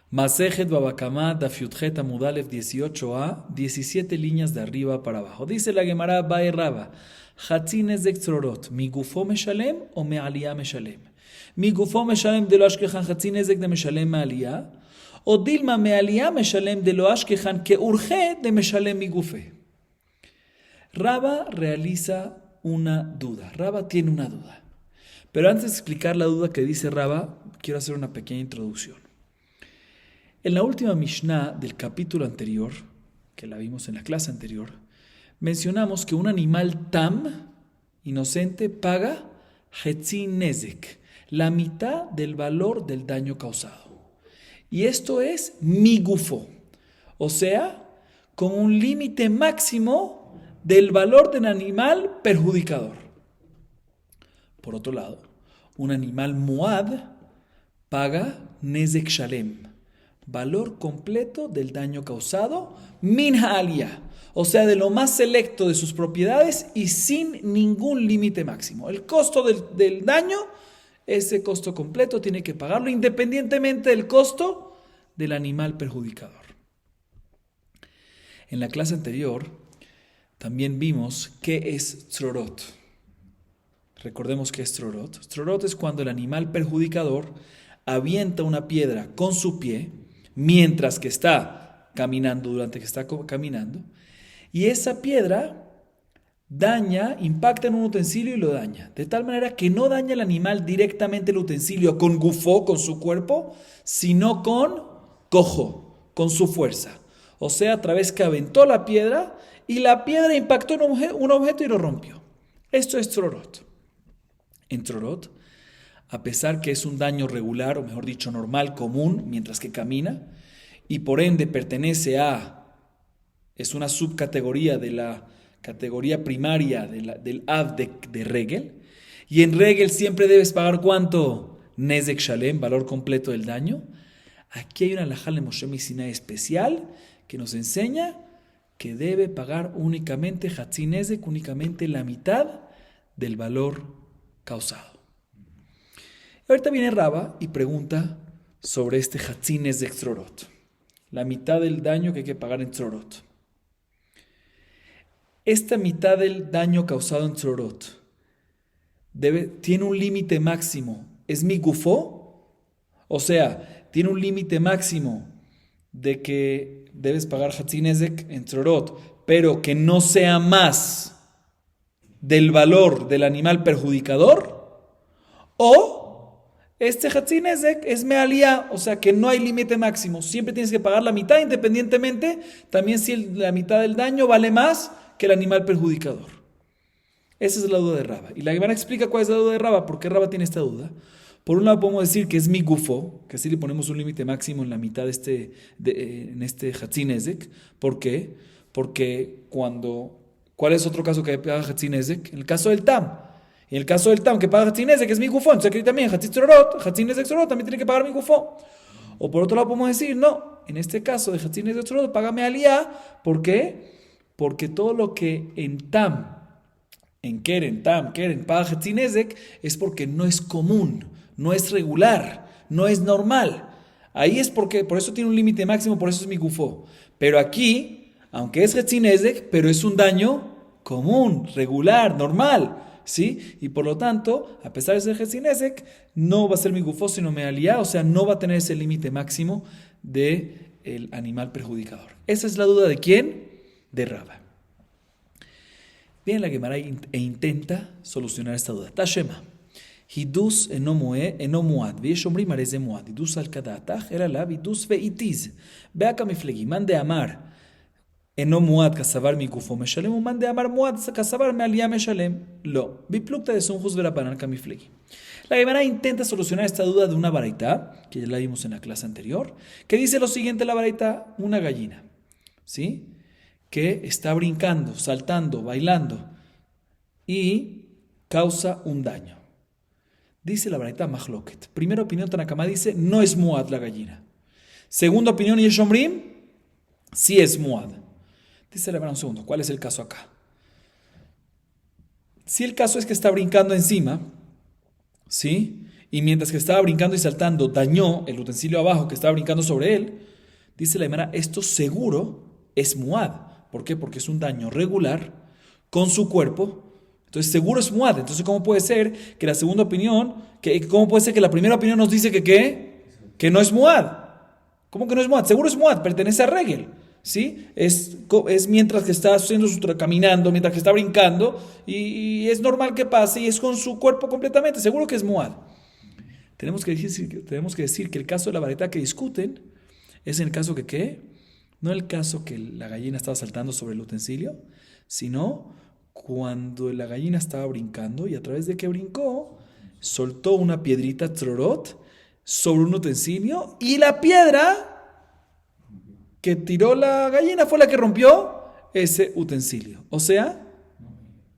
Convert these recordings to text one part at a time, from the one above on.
Masejet Babakama Dafyutjet Amudalev 18a, 17 líneas de arriba para abajo. Dice la Gemara Bae Raba, Hatzines de Xrorot, mi gufo meshalem o me aliyah meshalem. Mi gufo meshalem de lo ashkehan Hatzines de meshalem me aliyah, o dilma me aliyah meshalem de lo ashkehan que urge de meshalem mi gufe. Raba realiza una duda. Raba tiene una duda. Pero antes de explicar la duda que dice Raba, quiero hacer una pequeña introducción. En la última Mishnah del capítulo anterior, que la vimos en la clase anterior, mencionamos que un animal tam, inocente, paga hetzi nezek, la mitad del valor del daño causado. Y esto es migufo, o sea, con un límite máximo del valor del animal perjudicador. Por otro lado, un animal muad paga nezek shalem, valor completo del daño causado, min ha'aliyah, o sea, de lo más selecto de sus propiedades y sin ningún límite máximo. El costo del daño, ese costo completo tiene que pagarlo independientemente del costo del animal perjudicador. En la clase anterior también vimos qué es tzrorot. Recordemos qué es tzrorot. Tzrorot es cuando el animal perjudicador avienta una piedra con su pie mientras que está caminando, durante que está caminando, y esa piedra impacta en un utensilio y lo daña, de tal manera que no daña al animal directamente el utensilio con gufó, con su cuerpo, sino con cojo, con su fuerza. O sea, a través que aventó la piedra y la piedra impactó en un objeto y lo rompió. Esto es tzrorot. En tzrorot, a pesar que es un daño regular, o mejor dicho, normal, común, mientras que camina, y por ende es una subcategoría de la categoría primaria del Av de Regel, y en Regel siempre debes pagar ¿cuánto? Nezek Shalem, valor completo del daño. Aquí hay una halajá de Moshe Sinai especial que nos enseña que debe pagar únicamente Hatzi Nezek, únicamente la mitad del valor causado. Ahorita viene Raba y pregunta sobre este Hatzines de Tzrorot, la mitad del daño que hay que pagar en Tzrorot. Esta mitad del daño causado en Tzrorot tiene un límite máximo. ¿Es mi gufó? O sea, tiene un límite máximo de que debes pagar Hatzines en Tzrorot, pero que no sea más del valor del animal perjudicador, o este Hatzi Nezek es mealía, o sea que no hay límite máximo. Siempre tienes que pagar la mitad independientemente, también si la mitad del daño vale más que el animal perjudicador. Esa es la duda de Raba. Y la Gemara explica cuál es la duda de Raba, por qué Raba tiene esta duda. Por un lado podemos decir que es mi gufo, que así le ponemos un límite máximo en la mitad en este Hatzi Nezek. ¿Por qué? Porque ¿cuál es otro caso que paga Hatzi Nezek? En el caso del Tam. En el caso del Tam, que paga Hatzi Nezek, que es mi gufón, entonces aquí también Hatzi Nezek Tzrorot también tiene que pagar mi gufón. O por otro lado podemos decir, no, en este caso de Hatzi Nezek Tzrorot, págame aliyah. ¿Por qué? Porque todo lo que en Tam, en Keren, paga Hatzi Nezek, es porque no es común, no es regular, no es normal. Ahí es porque, por eso tiene un límite máximo, por eso es mi gufó. Pero aquí, aunque es Hatzi Nezek, pero es un daño común, regular, normal. ¿Sí? Y por lo tanto, a pesar de ser Hatzi Nezek, no va a ser mi gufó, sino mealiyah, o sea, no va a tener ese límite máximo del animal perjudicador. Esa es la duda de ¿quién? De Raba. Viene la Gemara e intenta solucionar esta duda. Tashema. Hidus eno muad, ויש אומרים הרי זה מועד, הידוס על כדעתך, אלא לה הידוס ואיטיז. באקה מפלגי, מאן דאמר אינו מועד כסבר מגופו משלם, ומאן דאמר מועד כסבר מעלייה משלם. לא. בפלוגתא דסומכוס ורבנן כמפלגי. La Gemara intenta solucionar esta duda de una baraita, que ya la vimos en la clase anterior, que dice lo siguiente la baraita, una gallina, ¿sí? Que está brincando, saltando, bailando y causa un daño. Dice la baraita Mahloket. Primera opinión, Tanakama dice, no es muad la gallina. Segunda opinión, Yesh Omrim, sí es muad. Dice la Gemara un segundo, ¿cuál es el caso acá? Si el caso es que está brincando encima, ¿sí? y mientras que estaba brincando y saltando, dañó el utensilio abajo que estaba brincando sobre él, dice la Gemara, esto seguro es muad. ¿Por qué? Porque es un daño regular con su cuerpo. Entonces seguro es muad. Entonces, ¿cómo puede ser que la segunda opinión, cómo puede ser que la primera opinión nos dice que qué? Que no es muad. ¿Cómo que no es muad? Seguro es muad, pertenece a regel. ¿Sí? Es mientras que está caminando, mientras que está brincando, y es normal que pase, y es con su cuerpo completamente. Seguro que es muad. Tenemos que decir que el caso de la vareta que discuten es en el caso que ¿qué? No el caso que la gallina estaba saltando sobre el utensilio, sino cuando la gallina estaba brincando y a través de que brincó, soltó una piedrita trorot sobre un utensilio y la piedra que tiró la gallina fue la que rompió ese utensilio. O sea,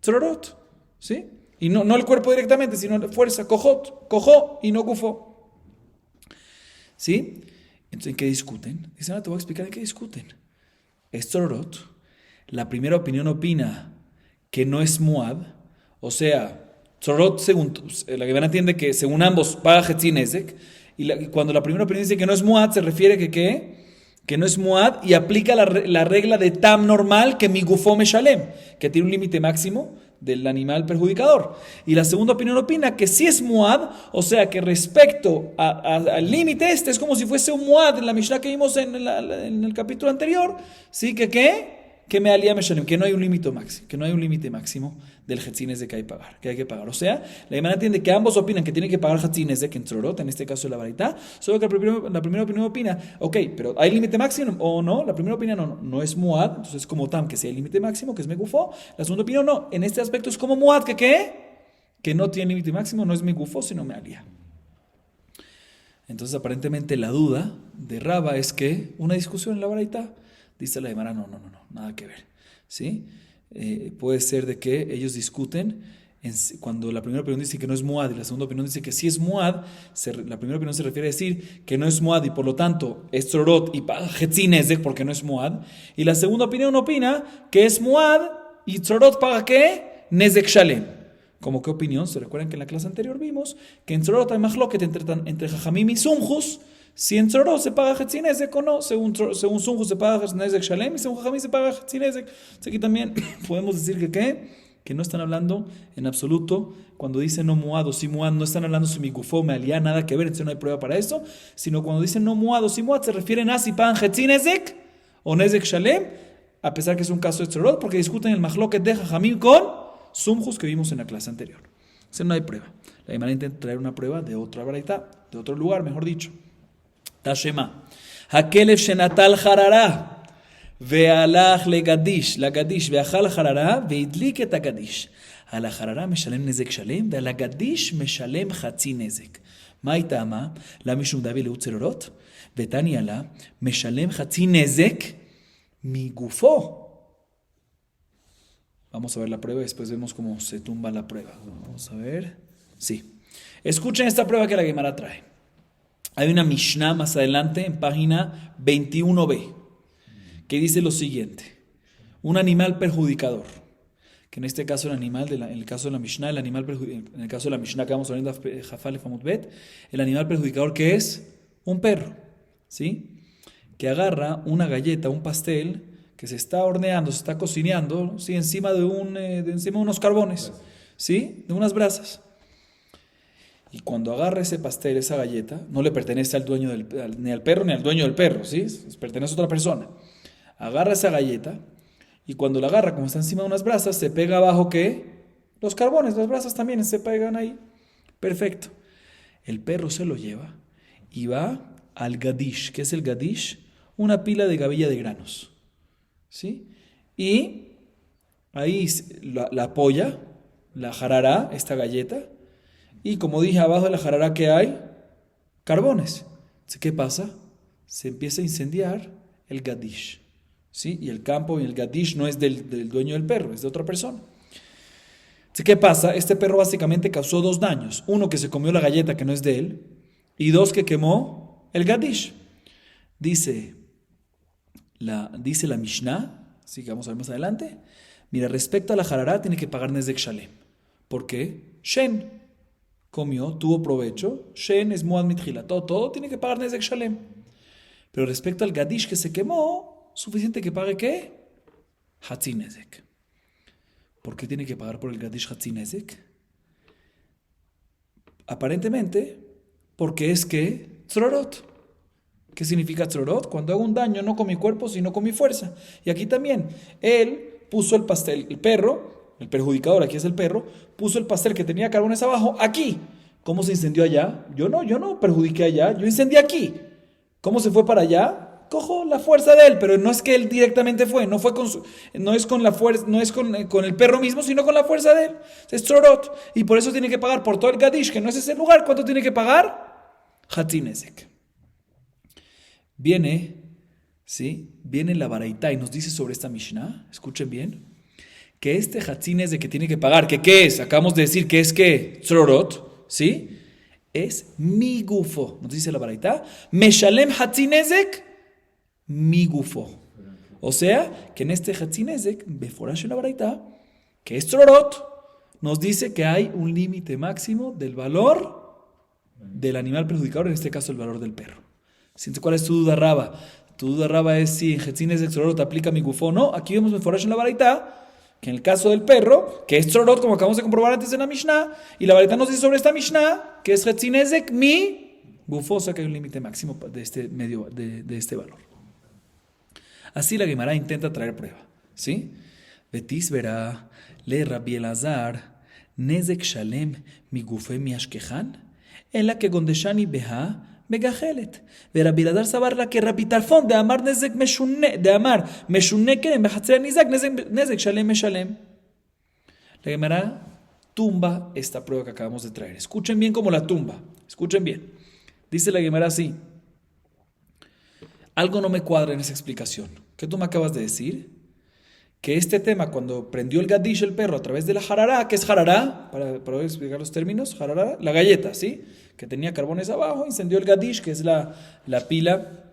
trorot, ¿sí? Y no el cuerpo directamente, sino la fuerza, cojó y no gufó. ¿Sí? Entonces, ¿en qué discuten? Dicen, ahora te voy a explicar en qué discuten. Es trorot. La primera opinión opina que no es muad. O sea, trorot, según la Gemara entiende que según ambos paga Hetzin Nezek. Y cuando la primera opinión dice que no es muad, se refiere que ¿qué? Que no es muad y aplica la regla de tam normal que mi gufó me shalem, que tiene un límite máximo del animal perjudicador. Y la segunda opinión opina que sí es muad, o sea que respecto al límite este es como si fuese un muad en la Mishnah que vimos en el capítulo anterior, ¿sí? Que me alía me shalem, que no hay un límite máximo, que no hay un límite máximo del Hetzines de que hay que pagar. O sea, la Gemara entiende que ambos opinan que tiene que pagar Hetzines de que en Trorot, en este caso de la varita, solo que la primera opinión opina, ok, pero ¿hay límite máximo o no? La primera opinión no es muad, entonces como tam, que sea el límite máximo, que es megufo. La segunda opinión no, en este aspecto es como muad, que ¿qué? Que no tiene límite máximo, no es megufo, sino me alía. Entonces aparentemente la duda de Raba es que una discusión en la varita, dice la Gemara, no, nada que ver, ¿sí? Puede ser de que ellos discuten cuando la primera opinión dice que no es muad y la segunda opinión dice que sí es muad. La primera opinión se refiere a decir que no es muad y por lo tanto es trorot y Hetzin Nezek porque no es muad. Y la segunda opinión opina que es muad y trorot paga ¿qué? Nezek Shalem. ¿Cómo qué opinión? Se recuerdan que en la clase anterior vimos que en trorot hay mahloket entre Jajamim y Sumjus. Si en Trorot se paga Hetzin Nezek o no, según Sumjus se paga Nezek Shalem y según Jajamim se paga Hetzin Nezek. Aquí también podemos decir que no están hablando en absoluto, cuando dicen no muad o si muad, no están hablando si mi gufó me alía, nada que ver, entonces no hay prueba para eso, sino cuando dicen no muad o si muad se refieren a si pagan Hetzin Nezek o Nezek Shalem, a pesar que es un caso de Trorot, porque discuten el mahloket de Jajamim con Sumjus que vimos en la clase anterior. Entonces no hay prueba. La Gemara intenta traer una prueba de otra baraita, de otro lugar, mejor dicho. Tashema. Hakelev shenatal harara. והלך לגדיש ואכל חררה והדליק את הגדיש. על החררה משלם נזק שלם ועל הגדיש משלם חצי נזק. מה היא טעמה? לה משום דבי לאות צרורות ותניא לה משלם חצי נזק מגופו. Vamos a ver la prueba y después vemos cómo se tumba la prueba. Vamos a ver. Sí. Escuchen esta prueba que la Gemara trae. Hay una Mishnah más adelante en página 21b que dice lo siguiente: un animal perjudicador, que en este caso en el caso de la Mishnah, en el caso de la Mishnah que vamos a ver en Jafal y Famutbet, el animal perjudicador que es un perro, ¿sí? Que agarra una galleta, un pastel que se está horneando, se está cocinando, ¿sí? Encima de unos carbones, ¿sí? De unas brasas. Y cuando agarra ese pastel, esa galleta, no le pertenece al dueño ni al perro ni al dueño del perro, ¿sí? Pertenece a otra persona. Agarra esa galleta y cuando la agarra, como está encima de unas brasas, se pega abajo ¿qué? Los carbones, las brasas también se pegan ahí. Perfecto. El perro se lo lleva y va al gadish. ¿Qué es el gadish? Una pila de gavilla de granos, ¿sí? Y ahí la apoya, la jarará, esta galleta, y como dije, abajo de la jarará ¿qué hay? Carbones. Entonces, ¿qué pasa? Se empieza a incendiar el gadish, ¿sí? Y el campo y el gadish no es del dueño del perro, es de otra persona. Entonces, ¿qué pasa? Este perro básicamente causó dos daños. Uno, que se comió la galleta que no es de él, y dos, que quemó el gadish. Dice la Mishnah, así que vamos a ver más adelante. Mira, respecto a la jarará, tiene que pagar Nezek Shalem. ¿Por qué? Shen, comió, tuvo provecho, Shen es Muad Mitjila, todo tiene que pagar Nezek Shalem. Pero respecto al Gadish que se quemó, suficiente que pague ¿qué? Hatzi Nezek. ¿Por qué tiene que pagar por el Gadish Hatzi Nezek? Aparentemente, porque es que Tzrorot. ¿Qué significa Tzrorot? Cuando hago un daño no con mi cuerpo, sino con mi fuerza. Y aquí también, él puso el pastel, el perro, el perjudicador, aquí es el perro, puso el pastel que tenía carbones abajo, aquí. ¿Cómo se incendió allá? Yo no perjudiqué allá, yo incendié aquí. ¿Cómo se fue para allá? Cojo la fuerza de él, pero no es que él directamente fue, no es con la fuerza, no es con el perro mismo, sino con la fuerza de él. Es Tzrorot. Y por eso tiene que pagar por todo el Gadish, que no es ese lugar. ¿Cuánto tiene que pagar? Hatzi Nezek. Viene la Baraitá y nos dice sobre esta Mishnah, escuchen bien, que este Hatzi Nezek que tiene que pagar, que ¿qué es? Acabamos de decir que es ¿qué? Tzrorot, ¿sí? Es mi gufo. Nos dice la Baraitá, Meshalem Hatzi Nezek mi gufo. O sea, que en este Hatzi Nezek, Beforash en la Baraitá, que es Tzrorot, nos dice que hay un límite máximo del valor del animal perjudicador, en este caso el valor del perro. ¿Cuál es tu duda, Raba? Tu duda, Raba, es si en Hatzi Nezek Tzrorot aplica mi gufo o no. Aquí vemos Beforash en la Baraitá, que en el caso del perro, que es Tzrorot, como acabamos de comprobar antes en la Mishnah, y la Baraitá nos dice sobre esta Mishnah, que es Hatzi Nezek mi gufo, o sea que hay un límite máximo de este valor. Así la Gemara intenta traer prueba, ¿sí? Betis verá, le Rabbi Elazar, Nezek Shalem mi gufe mi ashkehan, en la que Gondeshani beha megajelet. Rabbi Elazar sabarla que Rabbi Tarfon de amar Nezek meshune, de amar meshune que en behatzera nizak Nezek Shalem meshalem. La Gemara tumba esta prueba que acabamos de traer. Escuchen bien cómo la tumba, escuchen bien. Dice la Gemara así. Algo no me cuadra en esa explicación. ¿Qué tú me acabas de decir? Que este tema, cuando prendió el Gadish, el perro, a través de la jarará, ¿qué es jarará? Para explicar los términos, jarará, la galleta, ¿sí? Que tenía carbones abajo, incendió el Gadish, que es la pila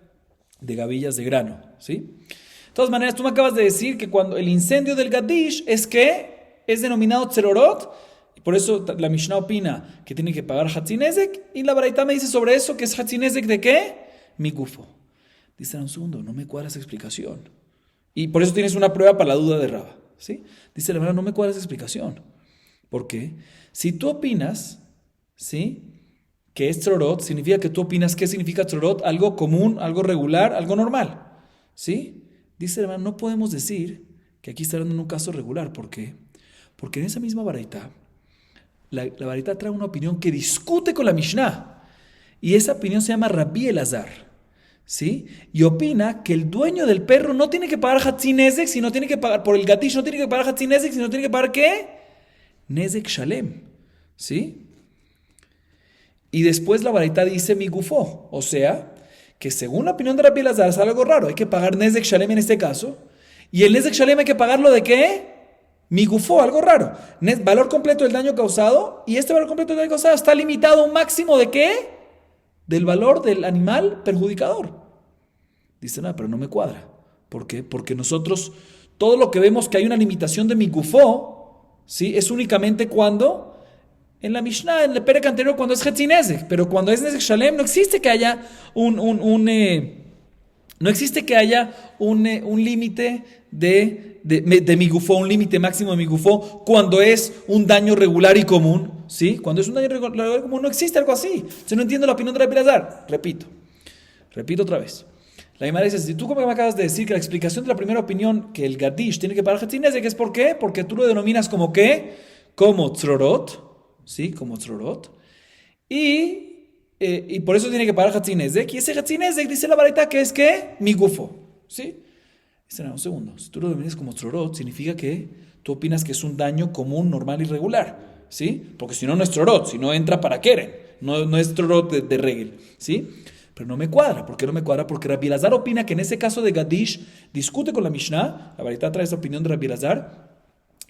de gavillas de grano, ¿sí? De todas maneras, tú me acabas de decir que cuando el incendio del Gadish es que es denominado Tzrorot, y por eso la Mishnah opina que tiene que pagar Hatzi Nezek, y la Baraitá me dice sobre eso que es Hatzi Nezek ¿de qué? Mi gufo. Dice, un segundo, no me cuadra esa explicación. Y por eso tienes una prueba para la duda de Raba, ¿sí? Dice la verdad, no me cuadra esa explicación. ¿Por qué? Si tú opinas, ¿sí?, que es Tzrorot, significa que tú opinas qué significa Tzrorot, algo común, algo regular, algo normal, ¿sí? Dice la verdad, no podemos decir que aquí está hablando en un caso regular. ¿Por qué? Porque en esa misma Baraitá, la Baraitá trae una opinión que discute con la Mishnah. Y esa opinión se llama Rabbi Elazar, ¿sí? Y opina que el dueño del perro no tiene que pagar Hatzi Nezek, sino tiene que pagar por el Gadish, no tiene que pagar Hatzi Nezek, sino tiene que pagar ¿qué? Nezek Shalem, ¿sí? Y después la Baraitá dice mi gufo, o sea, que según la opinión de Rabbi Elazar es algo raro, hay que pagar Nezek Shalem en este caso, y el Nezek Shalem hay que pagarlo ¿de qué? Mi gufo, algo raro, valor completo del daño causado, y este valor completo del daño causado está limitado a un máximo ¿de qué? Del valor del animal perjudicador. Dice, no, pero no me cuadra. ¿Por qué? Porque nosotros, todo lo que vemos que hay una limitación de mi gufo, ¿sí?, es únicamente cuando, en la Mishnah, en el Perek anterior, cuando es Hatzi Nezek, pero cuando es Nezek Shalem, no existe que haya un límite de mi gufo, un límite máximo de mi gufo, cuando es un daño regular y común, ¿sí? Cuando es un daño regular y común no existe algo así. Yo no entiendo la opinión de Rabbi Elazar. Repito otra vez. La Gemara dice, si tú como me acabas de decir que la explicación de la primera opinión, que el Gadish tiene que pagar Hatzi Nezek, ¿es por qué? Porque tú lo denominas como ¿qué? Como Tzrorot, ¿sí? Como Tzrorot. Y por eso tiene que pagar Hatzi Nezek. Y ese Hatzi Nezek dice la Baraitá que es ¿qué? Mi gufo, ¿sí? Dice, no, un segundo. Si tú lo denominas como Tzrorot, significa que tú opinas que es un daño común, normal y regular, ¿sí? Porque si no, no es Tzrorot, si no entra para Keren, no es Tzrorot de regel, ¿sí? Pero no me cuadra. ¿Por qué no me cuadra? Porque Rabbi Elazar opina que en ese caso de Gadish discute con la Mishnah. La Baraitá trae esa opinión de Rabbi Elazar.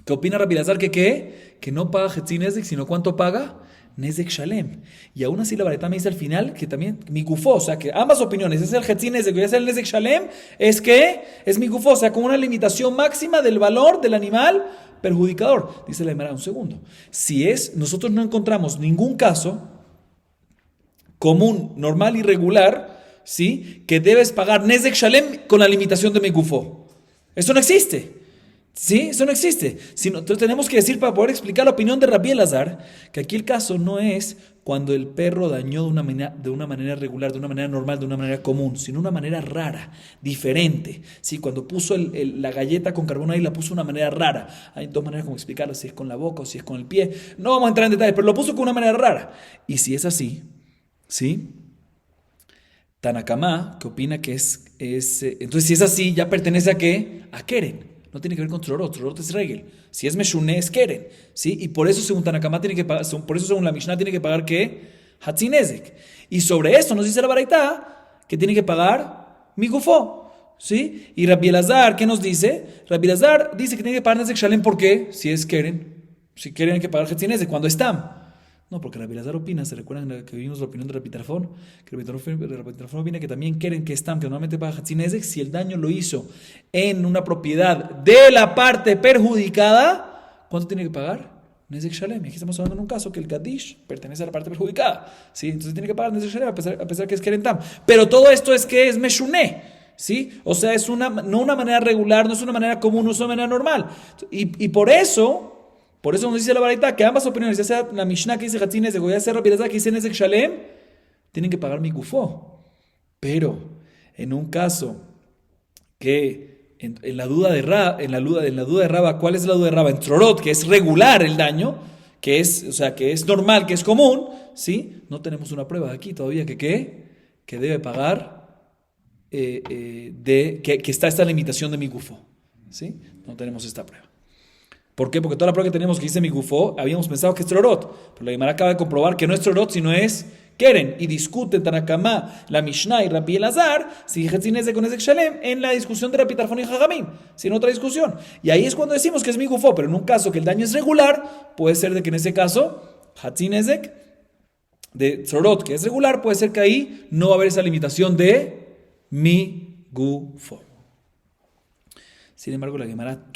¿Qué opina Rabbi Elazar? Que ¿qué? Que no paga Hatzi Nezek, sino ¿cuánto paga? Nezek Shalem. Y aún así la Baraitá me dice al final que también mi gufo, o sea que ambas opiniones, es el Hatzi Nezek y es el Nezek Shalem, es que es mi gufo, o sea, con una limitación máxima del valor del animal perjudicador. Dice la Gemara, un segundo. Nosotros no encontramos ningún caso común, normal y regular, ¿sí? Que debes pagar Nezek Shalem con la limitación de mi gufo. Eso no existe. ¿Sí? Eso no existe. Entonces tenemos que decir, para poder explicar la opinión de Rabbi Elazar, que aquí el caso no es cuando el perro dañó de una manera regular, de una manera normal, de una manera común, sino una manera rara, diferente. ¿Sí? Cuando puso la galleta con carbón ahí, la puso de una manera rara. Hay dos maneras como explicarlo, si es con la boca o si es con el pie. No vamos a entrar en detalles, pero lo puso con una manera rara. Y si es así, ¿sí? Tanakama, que opina que entonces si es así, ya pertenece a ¿qué? A Keren. No tiene que ver con Tzorot. Tzorot es regel. Si es Meshuné, es Keren. ¿Sí? Y por eso, según Tanakama, tiene que pagar, por eso, según la Mishnah, tiene que pagar ¿qué? Hatzinezek. Y sobre esto nos dice la Baraitá que tiene que pagar Migufo. ¿Sí? Y Rabbi Elazar, ¿qué nos dice? Rabbi Elazar dice que tiene que pagar Nezek Shalem. ¿Por qué? Si es Keren. Si Keren hay que pagar Hatzinezek. Cuando están. No, porque Rabbi Elazar opina, ¿se recuerdan que vimos la opinión de Rabbi Tarfón? Que Rabbi Tarfón opina que también quieren que Stam, que normalmente paga Hatzinezek, si el daño lo hizo en una propiedad de la parte perjudicada, ¿cuánto tiene que pagar? Nezek Shalem. Y aquí estamos hablando en un caso que el Gadish pertenece a la parte perjudicada, ¿sí? Entonces tiene que pagar Nezek Shalem a pesar que es Keren Tam. Pero todo esto es que es Meshuné, ¿sí? O sea, es no una manera regular, no es una manera común, no es una manera normal. Y por eso nos dice la Baraitá que ambas opiniones, ya sea la Mishnah que dice Hatzinezek o ya sea Rabbi Elazar que dice Nezek Shalem, tienen que pagar mi gufó. Pero en un caso que en la duda de Raba, ¿cuál es la duda de Raba? En Tzorot, que es regular el daño, que es normal, que es común, ¿sí? No tenemos una prueba aquí todavía que debe pagar, que está esta limitación de mi gufó, ¿sí? No tenemos esta prueba. ¿Por qué? Porque toda la prueba que tenemos que dice mi gufó, habíamos pensado que es Tzorot, pero la Gemara acaba de comprobar que no es Tzorot, sino es Keren. Y discuten Tanakama, la Mishnah y Rabbi Elazar, si Hatzinezek con Nezek Shalem, en la discusión de Rabbi Tarfón y Jajamim, sin otra discusión. Y ahí es cuando decimos que es mi gufó, pero en un caso que el daño es regular, puede ser de que en ese caso, Hatzinezek, de Tzorot, que es regular, puede ser que ahí no va a haber esa limitación de mi gufó. Sin embargo, la Gemara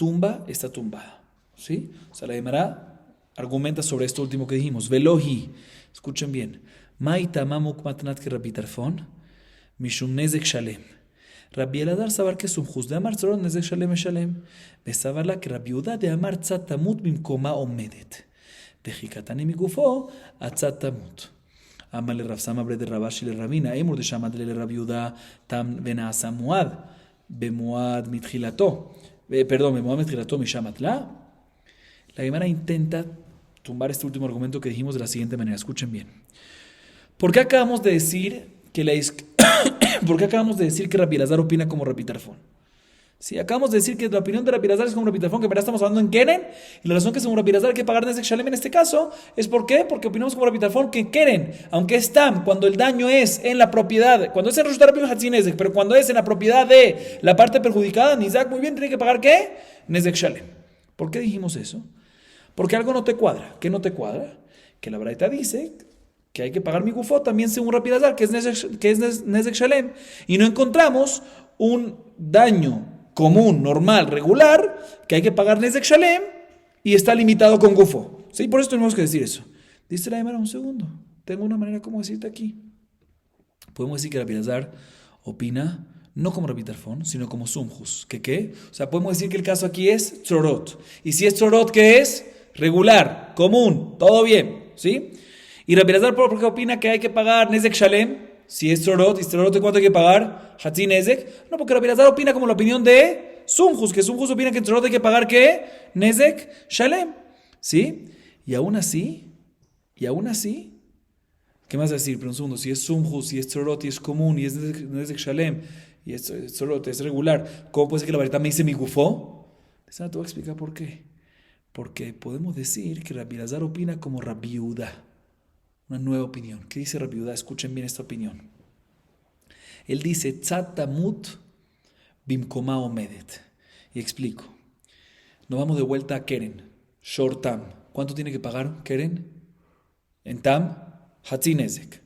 está tumbada. ¿Sí? O sea, la Gemara argumenta sobre esto último que dijimos. Velohi, escuchen bien. Maita mamuk matnat que Rabbi Tarfón, mishum nezek shalem. Rabbi Elazar sabar que sumjus de amar tzorot nezek shalem shalem. Besabar la que Rabbi Uda de amar tzatamut bimkoma omedet. Dejikatani migufo atzatamut. Amale Rav Sama bre de Rabashi le Rabina. Emur de Shamad le Rabbi Uda tam venasa muad. Bemuad mitchilato. Bemuad mitchilato mishamatla. La Gemara intenta tumbar este último argumento que dijimos de la siguiente manera. Escuchen bien. ¿Por qué acabamos de decir que Rabbi Elazar opina como Rabbi Tarfón? Sí, acabamos de decir que la opinión de Rabbi Elazar es como Rabbi Tarfón, que en verdad estamos hablando en Keren, y la razón que según Rabbi Elazar hay que pagar Nezek Shalem en este caso es ¿por qué? Porque opinamos como Rabbi Tarfón que Keren, aunque es Tam, cuando el daño es en la propiedad, cuando es en Rosh Hashanah Hatzinezek, pero cuando es en la propiedad de la parte perjudicada, Nizak muy bien tiene que pagar ¿qué? Nezek Shalem. ¿Por qué dijimos eso? Porque algo no te cuadra. ¿Qué no te cuadra? Que la Baraita dice que hay que pagar mi gufo también según Rabbi Elazar, que es Nezek Shalem. Y no encontramos un daño común, normal, regular, que hay que pagar Nezek Shalem y está limitado con gufo. ¿Sí? Por eso tenemos que decir eso. Dice la Gemara, un segundo. Tengo una manera como decirte aquí. Podemos decir que Rabbi Elazar opina no como Rabbi Tarfón, sino como Sumjus. ¿Qué? O sea, podemos decir que el caso aquí es Tzorot. Y si es Tzorot, ¿qué es? Regular, común, todo bien, ¿sí? Y Rabbi Elazar, ¿por qué opina que hay que pagar Nezek Shalem? Si es Tzorot, y Tzorot, ¿cuánto hay que pagar? Hatzinezek. No, porque Rabbi Elazar opina como la opinión de Sumjus, que Sumjus opina que en Tzorot hay que pagar ¿qué? Nezek Shalem, ¿sí? Y aún así, ¿qué más decir? Pero un segundo, si es Sumjus, si es Tzorot, y es común, y es Nezek Shalem, y es Tzorot, es regular, ¿cómo puede ser que la Baraita me dice mi gufó? Te voy a explicar por qué. Porque podemos decir que Rabbi Elazar opina como Rabbi Uda. Una nueva opinión. ¿Qué dice Rabbi Uda? Escuchen bien esta opinión. Él dice, Tzatamut bimkoma omedet. Y explico. Nos vamos de vuelta a Keren. Short Tam. ¿Cuánto tiene que pagar Keren? En Tam, Hatzinezek.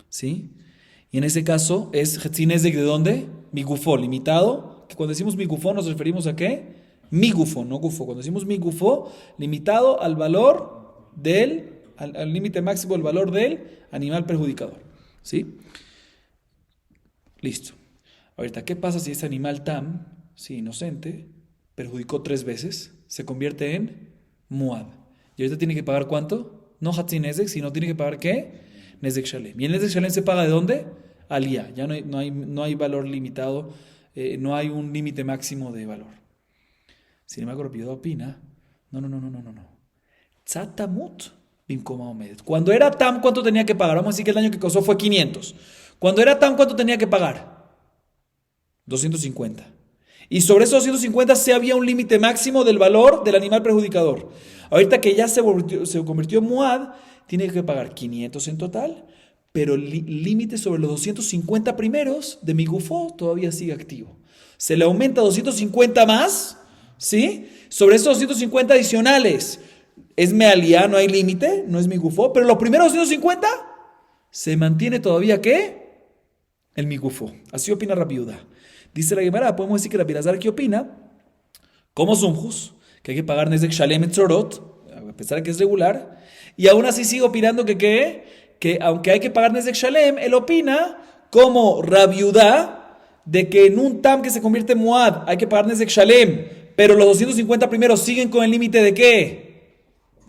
¿Sí? Y en ese caso es Hatzinezek ¿de dónde? Mi gufó, limitado. Que cuando decimos mi gufó nos referimos a ¿qué? Mi gufo, no gufo. Cuando decimos mi gufo, limitado al valor al límite máximo del valor del animal perjudicador. ¿Sí? Listo. Ahorita, ¿qué pasa si ese animal tam, sí, inocente, perjudicó 3 veces? Se convierte en muad. Y ahorita tiene que pagar ¿cuánto? No Hatzi Nezek, sino tiene que pagar ¿qué? Nezek Shalem. ¿Y el Nezek Shalem se paga de dónde? Aliyah. Ya no hay valor limitado, no hay un límite máximo de valor. Sin embargo, Rabbi Yehuda opina, no. Tzatamut bimkoma omedet. Cuando era tam, ¿cuánto tenía que pagar? Vamos a decir que el daño que causó fue 500. Cuando era tam, ¿cuánto tenía que pagar? 250. Y sobre esos 250 sí había un límite máximo del valor del animal perjudicador. Ahorita que ya se convirtió en muad, tiene que pagar 500 en total, pero el límite sobre los 250 primeros de mi gufo todavía sigue activo. Se le aumenta 250 más, ¿sí? Sobre esos 250 adicionales, es mealía, no hay límite, no es mi gufo, pero los primeros 250 se mantiene todavía ¿qué? El mi gufo. Así opina Rabbi Yehuda. Dice la Gemara, podemos decir que Rabbi Elazar, ¿qué opina? Como Sumjus, que hay que pagar Nezek Shalem et Tzorot, a pesar de que es regular, y aún así sigue opinando que aunque hay que pagar Nezek Shalem, él opina como Rabbi Yehuda, de que en un tam que se convierte en muad hay que pagar Nezek Shalem, pero los 250 primeros siguen con el límite de ¿qué?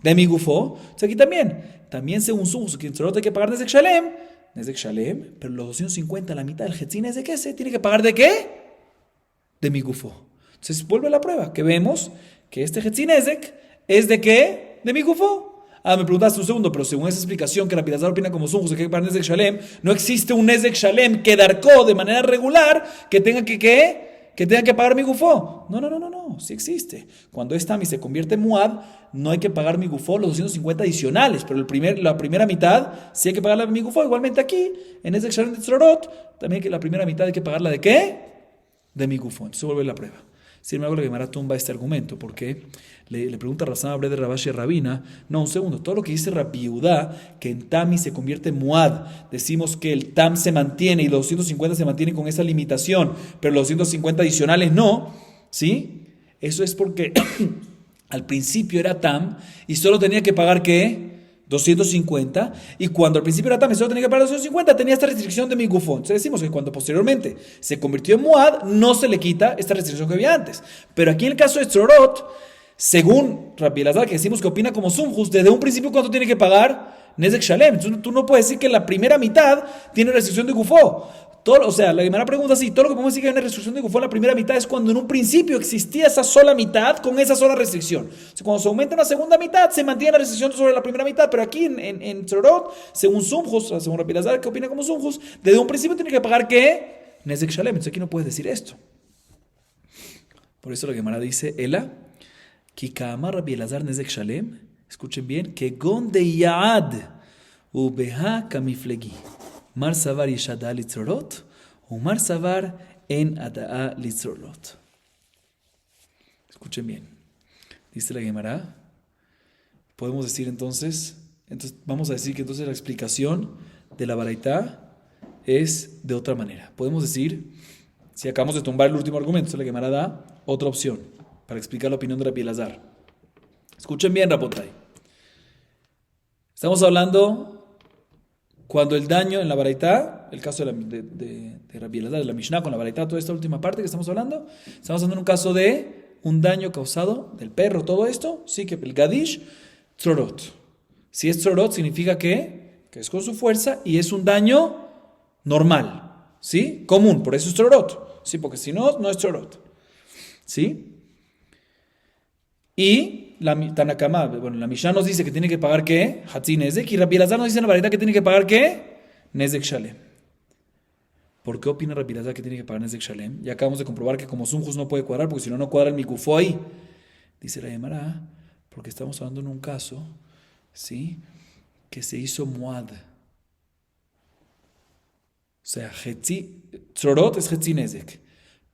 De mi gufo. Entonces aquí también según Sumjus, que en Tzorot hay que pagar Nezek Shalem, pero los 250, la mitad del Hetzin es de qué se tiene que pagar de qué? De mi gufo. Entonces vuelve a la prueba, que vemos que este Hetzin Ezek es de qué? De mi gufo. Me preguntaste un segundo, pero según esa explicación que Rabbi Elazar opina como Sumjus que hay que pagar Nezek Shalem, no existe un Nezek Shalem que darcó de manera regular que tenga que tenga que pagar mi gufo. No, sí existe. Cuando es tam y se convierte en muad, no hay que pagar mi gufo los 250 adicionales, pero la primera mitad sí hay que pagarla mi gufo. Igualmente aquí, en Nezek Shalem de Tzorot, también que la primera mitad hay que pagarla de qué? De mi gufo. Entonces vuelve la prueba. Sin embargo, la Gemara tumba este argumento, porque le pregunta a Razán Abre de Rabashi y Rabina, no, un segundo, todo lo que dice Rabbi Yehuda, que en Tami se convierte en Muad, decimos que el Tam se mantiene y los 250 se mantienen con esa limitación, pero los 250 adicionales no, ¿sí? Eso es porque al principio era Tam y solo tenía que pagar, ¿qué? 250, y cuando al principio era tam y solo tenía que pagar 250, tenía esta restricción de mi gufo. Entonces decimos que cuando posteriormente se convirtió en muad, no se le quita esta restricción que había antes. Pero aquí en el caso de Tzorot, según Rabbi Elazar, que decimos que opina como Sumjus, desde un principio ¿cuánto tiene que pagar? Nezek Shalem. Entonces tú no puedes decir que la primera mitad tiene restricción de gufo. O sea, la Gemara pregunta así, todo lo que podemos decir que hay una restricción de gufo en la primera mitad es cuando en un principio existía esa sola mitad con esa sola restricción. O sea, cuando se aumenta una segunda mitad, se mantiene la restricción sobre la primera mitad, pero aquí en Tzorot, según Sumjus, según Rabbi Elazar, que opina como Sumjus, desde un principio tiene que pagar ¿qué? Nezek Shalem. Entonces aquí no puedes decir esto. Por eso la Gemara dice, Ela, Kikama Rabbi Elazar Nezek Shalem, escuchen bien, que gon de yaad ubeha kamiflegi. Mar savar yishada litzorot, o mar savar en adaa litzorot. Escuchen bien. Dice la Gemara. Podemos decir entonces, vamos a decir que entonces la explicación de la baraitá es de otra manera. Podemos decir, si acabamos de tumbar el último argumento, entonces la Gemara da otra opción para explicar la opinión de Rabbi Elazar. Escuchen bien, Rabotai. Estamos hablando cuando el daño en la baraitá, el caso de Rabbi Elazar, de la Mishnah con la baraitá, toda esta última parte que estamos hablando en un caso de un daño causado del perro, todo esto, sí que el Gadish, Tzorot. Si es Tzorot, significa que es con su fuerza y es un daño normal, ¿sí? Común, por eso es Tzorot, ¿sí? Porque si no, no es Tzorot, ¿sí? Y la Tanakama, la Mishnah nos dice que tiene que pagar ¿qué? Hatzi Nezek, y Rabbi Elazar nos dice en la baraitá que tiene que pagar ¿qué? Nezek Shalem. ¿Por qué opina Rabbi Elazar que tiene que pagar Nezek Shalem? Ya acabamos de comprobar que como Sumjus no puede cuadrar, porque si no, no cuadra el Mikufo ahí. Dice la Gemara, porque estamos hablando en un caso, ¿sí? Que se hizo Muad. O sea, Tzorot es Hetzi Nezek.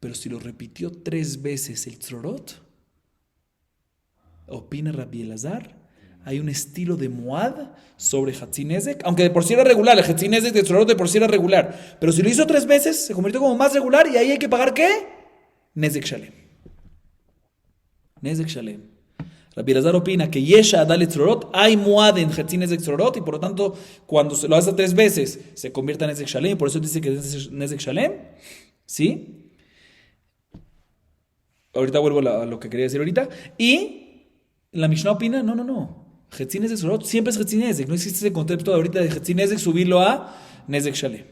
Pero si lo repitió 3 veces el Tzorot, opina Rabbi Elazar, hay un estilo de Muad sobre Hatzi Nezek, aunque de por sí era regular, el Hatzi Nezek de Tzorot de por sí era regular, pero si lo hizo 3 veces, se convirtió como más regular y ahí hay que pagar ¿qué? Nezek Shalem. Nezek Shalem. Rabbi Elazar opina que Yesha Adale Tzorot, hay Muad en Hatzin Nezek Tzorot, y por lo tanto, cuando se lo hace 3 veces, se convierte en Nezek Shalem, y por eso dice que es Nezek Shalem. ¿Sí? Ahorita vuelvo a lo que quería decir ahorita. Y la Mishnah opina, no. Hatzin Nezek Tzorot siempre es Hatzin Nezek. No existe ese concepto de ahorita de Hatzin Nezek subirlo a Nezek Shalem.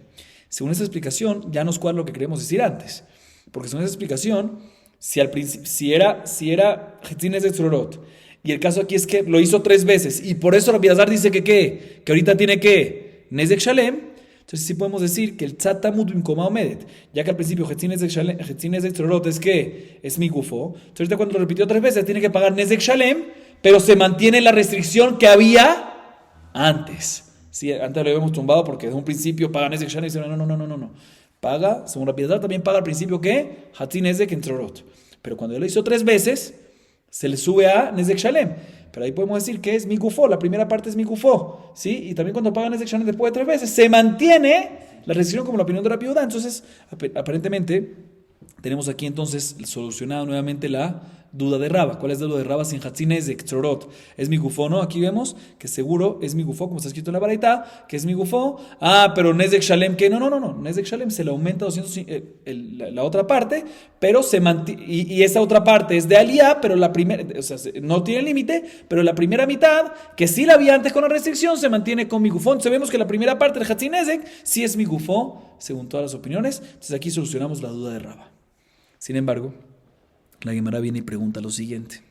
Según esa explicación, ya nos cuadra lo que queríamos decir antes. Porque según esa explicación, si al principio, si era Hatzin Nezek Tzorot, y el caso aquí es que lo hizo 3 veces, y por eso Rabbi Elazar dice que ahorita tiene que Nezek Shalem, entonces sí podemos decir que el Tzatamut Bimkoma Omedet, ya que al principio Hatzin Nezek Tzorot es mi gufo, entonces ahorita cuando lo repitió 3 veces tiene que pagar Nezek Shalem, pero se mantiene la restricción que había antes. Sí, antes lo habíamos tumbado porque desde un principio paga Nezek Shalem y dice no. Paga, según Rabbi Elazar, también paga al principio que Hatzin Nezek en Tzorot. Pero cuando él lo hizo 3 veces, se le sube a Nezek Shalem. Pero ahí podemos decir que es mi gufo, la primera parte es mi gufo, ¿sí? Y también cuando paga Nezek Shalem después de 3 veces, se mantiene la restricción como la opinión de Rabbi Yehuda. Entonces, aparentemente, tenemos aquí entonces solucionada nuevamente la duda de Raba. ¿Cuál es la duda de Raba? Sin Hatzin Nezek Tzorot es mi gufo, ¿no? Aquí vemos que seguro es mi gufo, como está escrito en la baraita, que es mi gufo. Pero Nezek Shalem, que no. Nezek Shalem se le aumenta 200, la otra parte, pero se mantiene, y esa otra parte es de Aliyah, pero la primera, o sea, no tiene límite, pero la primera mitad, que sí la había antes con la restricción, se mantiene con mi gufo. Entonces vemos que la primera parte del Hatzin Nezek sí es mi gufo, según todas las opiniones. Entonces aquí solucionamos la duda de Raba. Sin embargo, la Gemara viene y pregunta lo siguiente.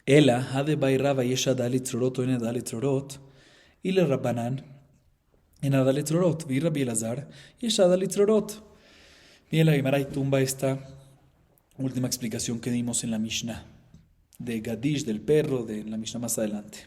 Ela, hade bai Raba yesha dali tzorot o ene dali tzorot, y le Rabbanan, ene dali tzorot, vi Rabbi Elazar, yesha dali tzorot. Viene la Gemara y tumba esta última explicación que dimos en la Mishnah, de Gadish, del perro, de la Mishnah más adelante,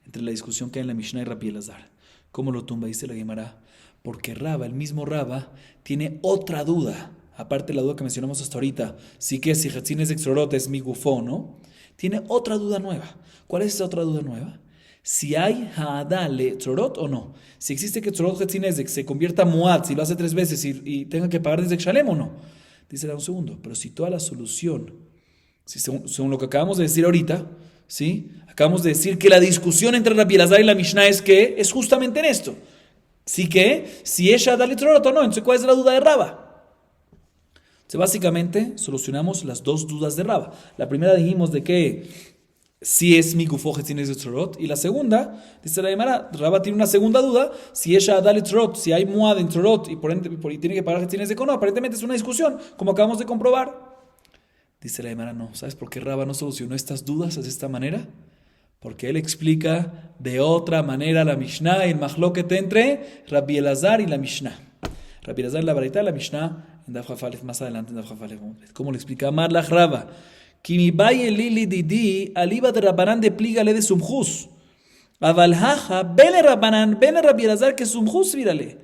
entre la discusión que hay en la Mishnah y Rabbi Elazar. ¿Cómo lo tumba? Dice la Gemara, porque Raba, el mismo Raba, tiene otra duda. Aparte de la duda que mencionamos hasta ahorita, sí que si Hatzin Nezek Tzorot es mi gufo, ¿no? Tiene otra duda nueva. ¿Cuál es esa otra duda nueva? Si hay Ha'adale Tzorot o no. Si existe que Tzorot Hatzin Nezek se convierta en Muad, si lo hace 3 veces y tenga que pagar Nezek Shalem o no. Dice, un segundo, pero si toda la solución, si según lo que acabamos de decir ahorita, ¿sí? Acabamos de decir que la discusión entre Rabbi Elazar y la Mishnah es que es justamente en esto. Sí que, si es Ha'adale Tzorot o no, entonces ¿cuál es la duda de Raba? Entonces, básicamente, solucionamos las 2 dudas de Raba. La primera dijimos de que si es mi gufo Hatzin Nezek Tzorot, y la segunda, dice la Gemara, Raba tiene una segunda duda, si es Ha'adale Tzorot, si hay Muad en Tzorot, y tiene que pagar Hatzin Nezek o no. Aparentemente es una discusión, como acabamos de comprobar. Dice la Gemara, no. ¿Sabes por qué Raba no solucionó estas dudas de esta manera? Porque él explica de otra manera la Mishnah, el mahloket entre Rabbi Elazar y la Mishnah. Rabbi Elazar la baraita, la Mishnah en Daf Hafalef, más adelante en Daf Hafalef. ¿Cómo le explica? Amar la Raba. Ki baye lili didi aliba de Rabbanan de pligale de sumjus. Aval haja bele Rabbanan bele Rabbi Elazar que sumjus virale.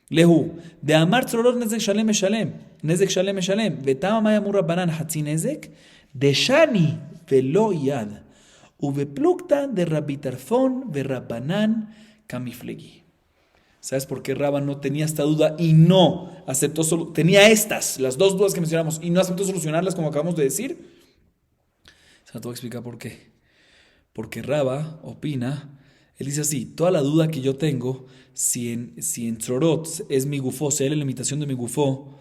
Lehu de amar tzorot nezek shalem meshalem. Nezek shalem meshalem. Vetama mayamur Rabbanan hatzin nezek de shani velo yad. Uveplukta de Rabbi Tarfon ve Rabbanan kamiflegi. ¿Sabes por qué Raba no tenía esta duda y no aceptó tenía las 2 dudas que mencionamos y no aceptó solucionarlas como acabamos de decir? Se la te voy a explicar por qué. Porque Raba opina, él dice así, toda la duda que yo tengo, si en Tzorot es mi gufo, si hay la limitación de mi gufo,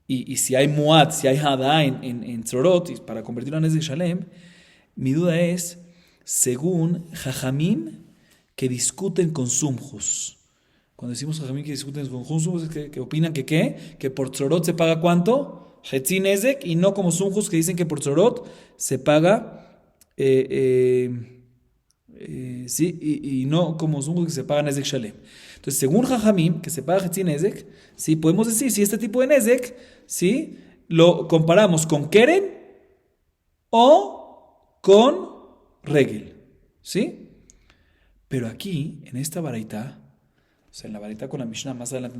y si hay Muad, si hay Hadá en Tzorot, para convertirlo en Nezek Shalem, mi duda es, según Jajamim, que discuten con Sumjus. Cuando decimos Jajamim que discuten con Sumjus, es que opinan que ¿qué? Que por Tzorot se paga ¿cuánto? Hatzin Nezek, y no como Sumjus que dicen que por Tzorot se paga, sí, y no como Sumjus que se paga Nezek Shalem. Entonces, según Jajamim, que se paga Hatzin Nezek, sí, podemos decir, si este tipo de Nezek, sí, lo comparamos con Keren o con Regel, ¿sí? Pero aquí, en esta baraita, o sea, en la baraita con la Mishnah, más adelante,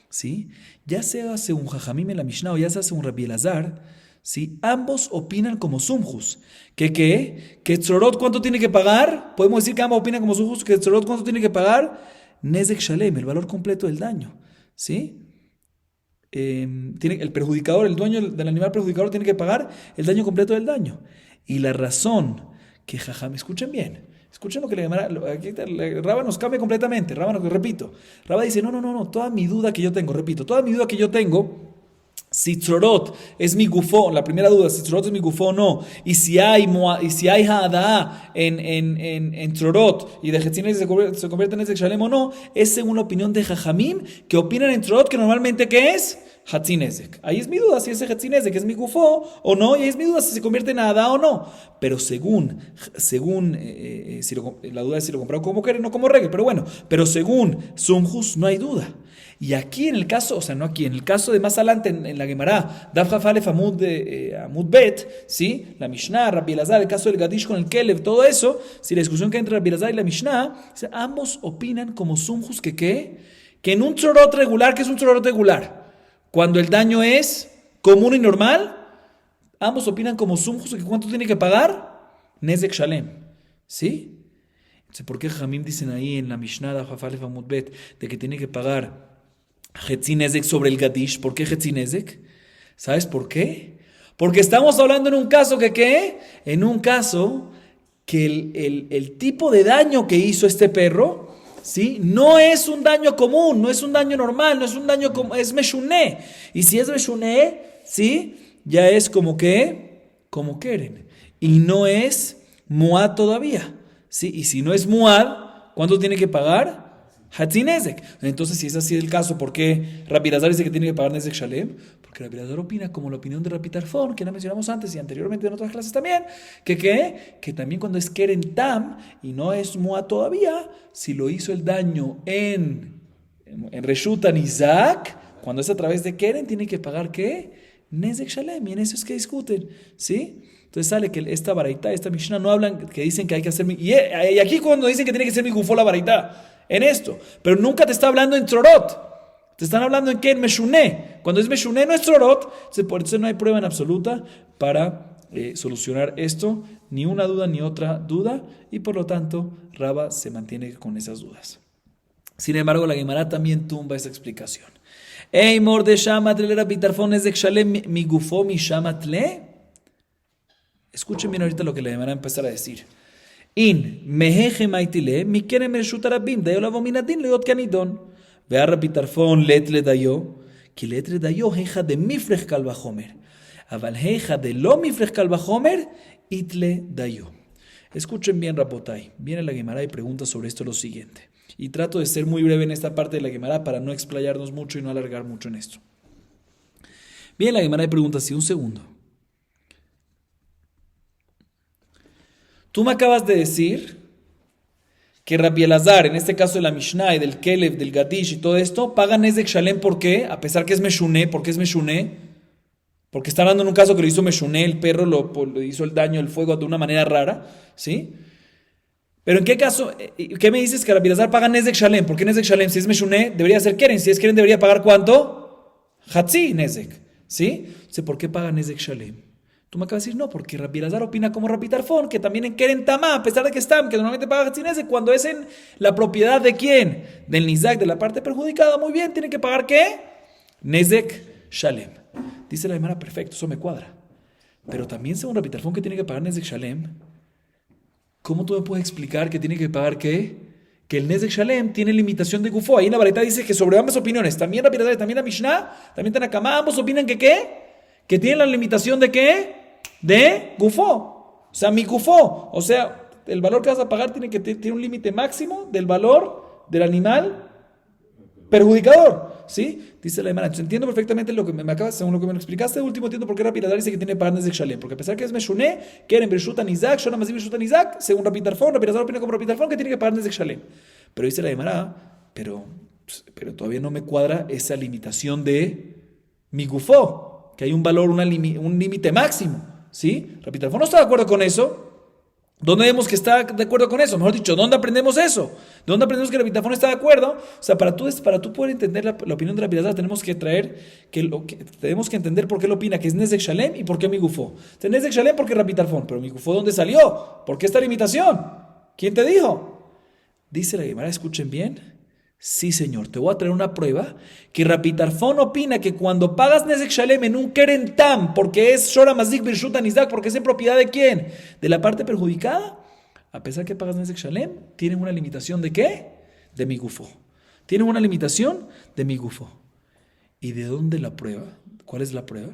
¿sí? Ya se hace un Jajamim en la Mishnah o ya se hace un Rabbi Elazar, ¿sí? Ambos opinan como Sumjus. ¿Que Tzorot cuánto tiene que pagar? Podemos decir que ambos opinan como Sumjus, que Tzorot cuánto tiene que pagar? Nezek Shalem, el valor completo del daño, ¿sí? el perjudicador, el dueño del animal perjudicador tiene que pagar el daño completo del daño. Y la razón que Jajam, escuchen bien, escuchen lo que Raba nos cambia completamente. Repito, Raba dice, no, toda mi duda que yo tengo, si tzorot es mi gufo, la primera duda, si tzorot es mi gufo o no, y si hay ha'adá en tzorot y de Hetzin se convierte en Nezek Shalem o no, es según la opinión de Jajamim, que opinan en tzorot que normalmente ¿qué es? Hatzin Nezek. Ahí es mi duda si ese Hatzin Nezek es mi gufo o no, y ahí es mi duda si se convierte en ha'adá o no. Pero según la duda es si lo compraron como Keren o no como Regel, pero según Sumjus no hay duda. Y aquí en el caso, en el caso de más adelante en la Gemara, Daf Jafalef Amud Bet, ¿sí? La Mishnah, Rabbi Elazar, el caso del Gadish con el Kelev, todo eso, si la discusión que hay entre Rabbi Elazar y la Mishnah, ambos opinan como Sumjus que en un tzorot regular, ¿qué es un tzorot regular? Cuando el daño es común y normal, ambos opinan como Sumjus que ¿cuánto tiene que pagar? Nezek Shalem, ¿sí? Entonces, ¿por qué Jamim dicen ahí en la Mishnah, Daf Jafalef Amud Bet, de que tiene que pagar Hetzin Nezek sobre el Gadish? ¿Por qué Hetzin Nezek? ¿Sabes por qué? Porque estamos hablando en un caso en un caso que el tipo de daño que hizo este perro, ¿sí? No es un daño común, no es un daño normal, no es un daño como, es Meshuné. Y si es Meshuné, ¿sí? Ya es como Keren. Y no es Muad todavía, ¿sí? Y si no es Muad, ¿cuánto tiene que pagar? Hatzin Nezek. Entonces, si es así el caso, ¿por qué Rabbi Elazar dice que tiene que pagar Nezek Shalem? Porque Rabbi Elazar opina, como la opinión de Rabbi Tarfon, que la mencionamos antes y anteriormente en otras clases también, que también cuando es Keren Tam y no es Mua todavía, si lo hizo el daño en Reshutan Isaac, cuando es a través de Keren, tiene que pagar ¿qué? Nezek Shalem. Y en eso es que discuten, ¿sí? Entonces sale que esta baraita, esta Mishnah no hablan, que dicen que hay que hacer y aquí cuando dicen que tiene que ser mi gufo la baraita, en esto, pero nunca te está hablando en Tzorot, te están hablando en qué, en Meshuné. Cuando es Meshuné no es Tzorot, por eso no hay prueba en absoluta para solucionar esto, ni una duda ni otra duda, y por lo tanto Raba se mantiene con esas dudas. Sin embargo, la Gemara también tumba esa explicación. Ey, morde shamatle Rabbi Tarfon Nezek Shalem mi gufo mi shamatle. Escuchen bien ahorita lo que la Gemara va a empezar a decir. In meheje maitile mi keren mershut arabim dayo lavo minadin leot kanidon ve'ar Rabbi Tarfon letle dayo ki letle dayo heja de mifrech kal vachomer aval heja de lo mifrech kal vachomer itle dayo. Escuchen bien, Rabotai. Viene la Gemara y pregunta sobre esto lo siguiente. Y trato de ser muy breve en esta parte de la Gemara para no explayarnos mucho y no alargar mucho en esto. Viene la Gemara y pregunta así, un segundo. Tú me acabas de decir que Rabbi Elazar, en este caso de la Mishnah y del Kelev, del Gadish y todo esto, pagan Nezek Shalem, ¿por qué? A pesar que es Meshuné, ¿por qué es Meshuné? Porque está hablando en un caso que lo hizo Meshuné, el perro le hizo el daño, el fuego de una manera rara, ¿sí? Pero ¿en qué caso? ¿Qué me dices que Rabbi Elazar paga Nezek Shalem? ¿Por qué Nezek Shalem? Si es Meshuné, debería ser Keren. Si es Keren, debería pagar ¿cuánto? Hatzi Nezek, ¿sí? Entonces, ¿por qué paga Nezek Shalem? Tú me acabas de decir, no, porque Rabbi Elazar opina como Rabbi Tarfon, que también en Keren Tamá, a pesar de que están, que normalmente paga Hatzi Nezek, cuando es en la propiedad de quién? Del Nizak, de la parte perjudicada, muy bien, tiene que pagar ¿qué? Nezek Shalem. Dice la Gemara, perfecto, eso me cuadra. Pero también según Rabbi Tarfon que tiene que pagar Nezek Shalem, ¿cómo tú me puedes explicar que tiene que pagar qué? Que el Nezek Shalem tiene limitación de Gufo. Ahí en la Baraita dice que sobre ambas opiniones, también Rabbi Elazar, también la Mishnah, también Tanakama, ambos opinan que ¿qué? Que tiene la limitación de ¿qué? De Gufo. O sea, mi Gufo. O sea, el valor que vas a pagar tiene un límite máximo del valor del animal perjudicador. ¿Sí? Dice la Gemara. Entonces entiendo perfectamente lo que me acabas, según lo que me lo explicaste. Último, entiendo por qué Rabbi Elazar dice que tiene que pagar Nezek Shalem. Porque a pesar que es Meshuné, Keren Bershutan Isaac, Shona Mazim Bershutan Isaac, según Rabbi Tarfon, Rabbi Elazar opina como Rabbi Tarfon que tiene que pagar Nezek Shalem. Pero dice la Gemara, pero todavía no me cuadra esa limitación de mi Gufo, que hay un valor, un límite máximo. ¿Sí? Rabbi Tarfon no está de acuerdo con eso. ¿Dónde vemos que está de acuerdo con eso? Mejor dicho, ¿dónde aprendemos eso? ¿De dónde aprendemos que Rabbi Tarfon está de acuerdo? O sea, para tú poder entender la opinión de Rabbi Elazar, tenemos que tenemos que entender por qué él opina que es Nezek Shalem y por qué mi Gufo. Entonces, Nezek Shalem porque Rabbi Tarfon, pero mi Gufo ¿dónde salió? ¿Por qué esta limitación? ¿Quién te dijo? Dice la Gemara, escuchen bien. Sí, señor, te voy a traer una prueba que Rapitarfón opina que cuando pagas Nezek Shalem en un Keren Tam, porque es Shora Mazik Birshut Anizak, porque es en propiedad de quién? De la parte perjudicada, a pesar que pagas Nezek Shalem, tienen una limitación de ¿qué? De mi gufo. Tienen una limitación de mi gufo. ¿Y de dónde la prueba? ¿Cuál es la prueba?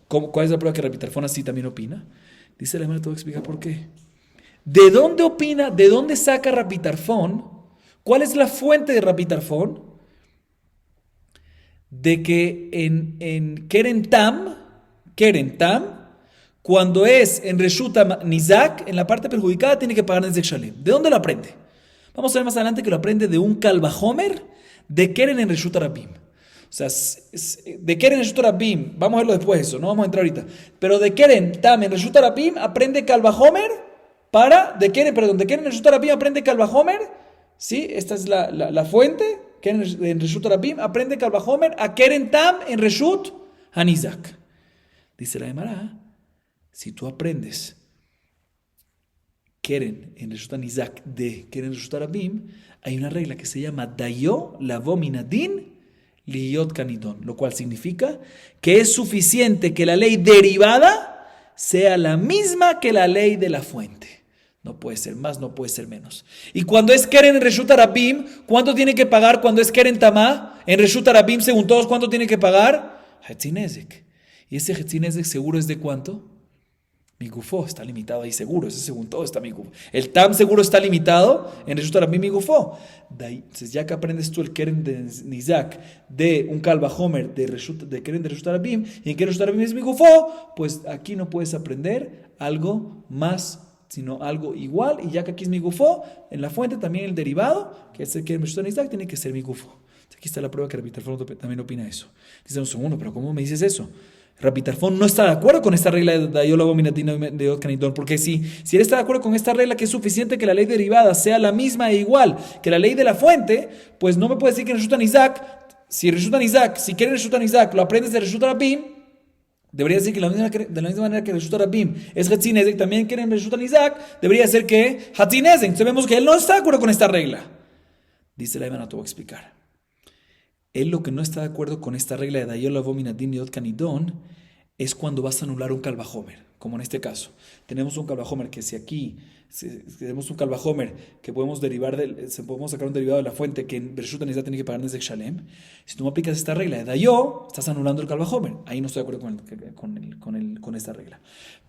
¿Cuál es la prueba que Rapitarfón así también opina? Dice la hermana, te voy a explicar por qué. ¿De dónde opina? ¿De dónde saca Rapitarfón? ¿Cuál es la fuente de Rapitarfón? De que en Keren Tam, cuando es en Reshuta Nizak, en la parte perjudicada, tiene que pagar Nezek Shalem. ¿De dónde lo aprende? Vamos a ver más adelante que lo aprende de un Kalvahomer de Keren en Reshuta Rabim. O sea, de Keren en Reshuta Rabim, vamos a verlo después eso, no vamos a entrar ahorita. Pero de Keren Tam en Reshuta Rabim aprende Kalvahomer de Keren en Reshuta Rabim aprende Kalvahomer. ¿Sí? Esta es la fuente. Keren en Reshut Rabim aprende Kalvahomer a Keren Tam en Reshut Hanizak. Dice la Gemara, si tú aprendes Keren en Reshut Hanizak de Keren en Reshut Rabim, hay una regla que se llama Dayo Lavo Minadin Liyot Kanidon, lo cual significa que es suficiente que la ley derivada sea la misma que la ley de la fuente. No puede ser más, no puede ser menos. Y cuando es Keren en Reshut Rabim, ¿cuánto tiene que pagar? Cuando es Keren Tamá en Reshut Rabim, según todos, ¿cuánto tiene que pagar? Hetzinezek. ¿Y ese Hetzinezek seguro es de cuánto? Mi gufo está limitado ahí seguro. Ese según todo está mi gufo. El Tam seguro está limitado en Reshut Rabim mi gufo. Entonces ya que aprendes tú el Keren de Nizak de un Kalvahomer de Keren de Reshut Rabim y en Keren Reshut Rabim es mi gufo, pues aquí no puedes aprender algo más sino algo igual, y ya que aquí es mi gufo, en la fuente también el derivado, que es el que en Isaac, tiene que ser mi gufo. Aquí está la prueba que Rapitarfón también opina eso. Dice un segundo, pero ¿cómo me dices eso? Rapitarfón no está de acuerdo con esta regla de Dayola Bominatina de Otcanidón, porque si él está de acuerdo con esta regla que es suficiente que la ley derivada sea la misma e igual que la ley de la fuente, pues no me puede decir que en Reshutan Isaac, si quieren Reshutan Isaac, lo aprendes de Reshutan Rabim, debería decir que de la misma manera que Reshut Rabim es Hetzinezek, también quieren Reshut Nizak, debería ser que Hetzinezek. Entonces vemos que él no está de acuerdo con esta regla. Dice la Ibana, te voy a explicar. Él lo que no está de acuerdo con esta regla de Dayola Vominadin Yot Kanidon es cuando vas a anular un Kalvahomer, como en este caso. Tenemos un Kalvahomer que si tenemos un Kalvahomer que podemos sacar un derivado de la fuente que en Reshut Nizak tiene que pagar Nezek Shalem. Si tú no aplicas esta regla de Dayo, estás anulando el Kalvahomer. Ahí no estoy de acuerdo con esta regla.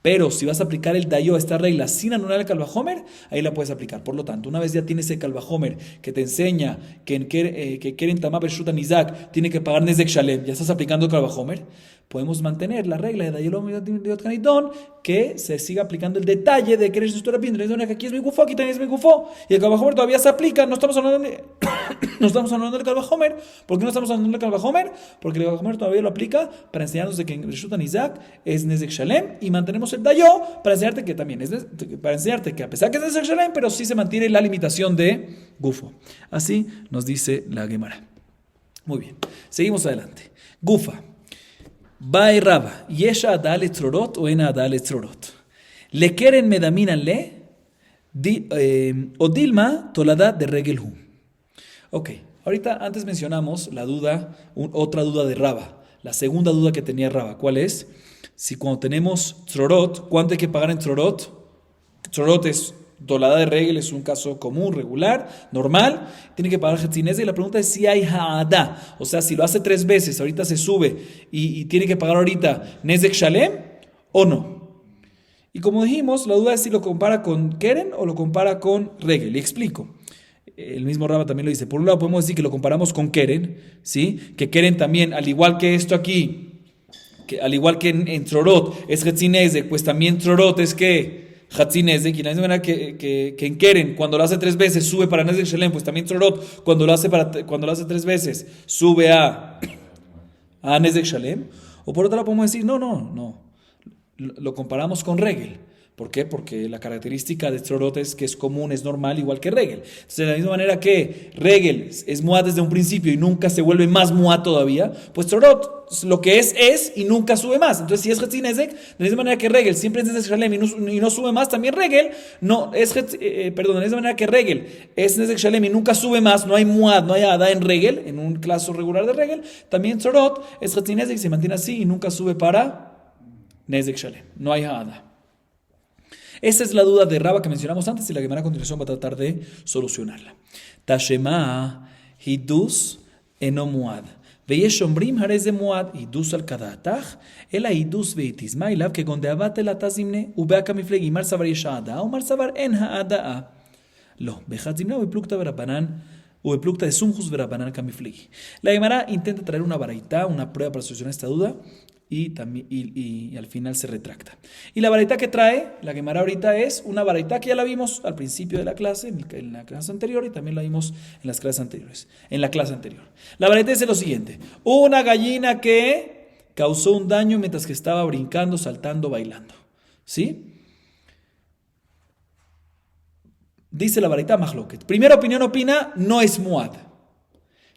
Pero si vas a aplicar el Dayo, esta regla, sin anular el Kalvahomer, ahí la puedes aplicar. Por lo tanto, una vez ya tienes el Kalvahomer que te enseña que Keren Tamá Reshut Nizak tiene que pagar Nezek Shalem, ya estás aplicando el Kalvahomer, podemos mantener la regla de Dayo Yot Kanidon, que se siga aplicando el detalle de que eres Reshut Rabim, que aquí es mi gufo, aquí también es mi gufo, y el Kalvahomer todavía se aplica. No estamos hablando del Kalvahomer. ¿Por qué no estamos hablando del Kalvahomer? Porque el Kalvahomer todavía lo aplica para enseñarnos de que en Reshut Nizak es Nezek Shalem, y mantenemos el Dayo para enseñarte que también a pesar que es Nezek Shalem, pero sí se mantiene la limitación de gufo. Así nos dice la Gemara. Muy bien, seguimos adelante. Gufa. Bae Raba, Yesha Adale Tzorot o Ena Adale Tzorot. Le quieren medaminan le, o Dilma Tolada de Regelhu. Ok, ahorita antes mencionamos la duda, otra duda de Raba, la segunda duda que tenía Raba. ¿Cuál es? Si cuando tenemos Tzorot, ¿cuánto hay que pagar en Tzorot? Tzorot es Tolada de Regel, es un caso común, regular, normal, tiene que pagar Hetzinezek, y la pregunta es si hay Haadá, o sea, si lo hace 3 veces, ahorita se sube y tiene que pagar ahorita Nezek Shalem o no. Y como dijimos, la duda es si lo compara con Keren o lo compara con Regel, y explico. El mismo Raba también lo dice. Por un lado podemos decir que lo comparamos con Keren, ¿sí? Que Keren también, al igual que esto aquí, al igual que en Tzorot es Hetzinezek, pues también Tzorot es que Hetzinezek, y la misma manera que en Keren, cuando lo hace 3 veces, sube para Nezek Shalem, pues también Tzorot, cuando lo hace 3 veces, sube a Nezek Shalem. O por otro lado podemos decir, no, lo comparamos con Regel. ¿Por qué? Porque la característica de Tzorot es que es común, es normal, igual que Regel. Entonces, de la misma manera que Regel es Muad desde un principio y nunca se vuelve más Muad todavía, pues Tzorot lo que es y nunca sube más. Entonces, si es Hetzin Nezek, de la misma manera que Regel siempre es Nezek Shalem y no sube más, también Regel no es de la misma manera que Regel es Nezek Shalem y nunca sube más, no hay Muad, no hay Ada en Regel, en un caso regular de Regel, también Tzorot es Hetzin Nezek y se mantiene así y nunca sube para Nezek Shalem, no hay Ada. Esa es la duda de Raba que mencionamos antes y la Gemara a continuación va a tratar de solucionarla. Tashema hidus eno muad. Veyesh ombrim harez de muad hidus al kadatach el hidus veitisma ilav que gonde abate la tazimne ubeaka miflegi mar savar yeshada o mar savar en haadaa. Lo, bejat zimna ubeplukta verabanan ubeplukta de sumjus verabanan kamiflegi. La Gemara intenta traer una baraita, una prueba para solucionar esta duda. Y al final se retracta. Y la baraita que trae la Gemara ahorita es una baraita que ya la vimos al principio de la clase, en la clase anterior, y también la vimos en las clases anteriores, en la clase anterior. La baraita dice lo siguiente: una gallina que causó un daño mientras que estaba brincando, saltando, bailando. ¿Sí? Dice la baraita Mahloket. Primera opinión opina, no es muad.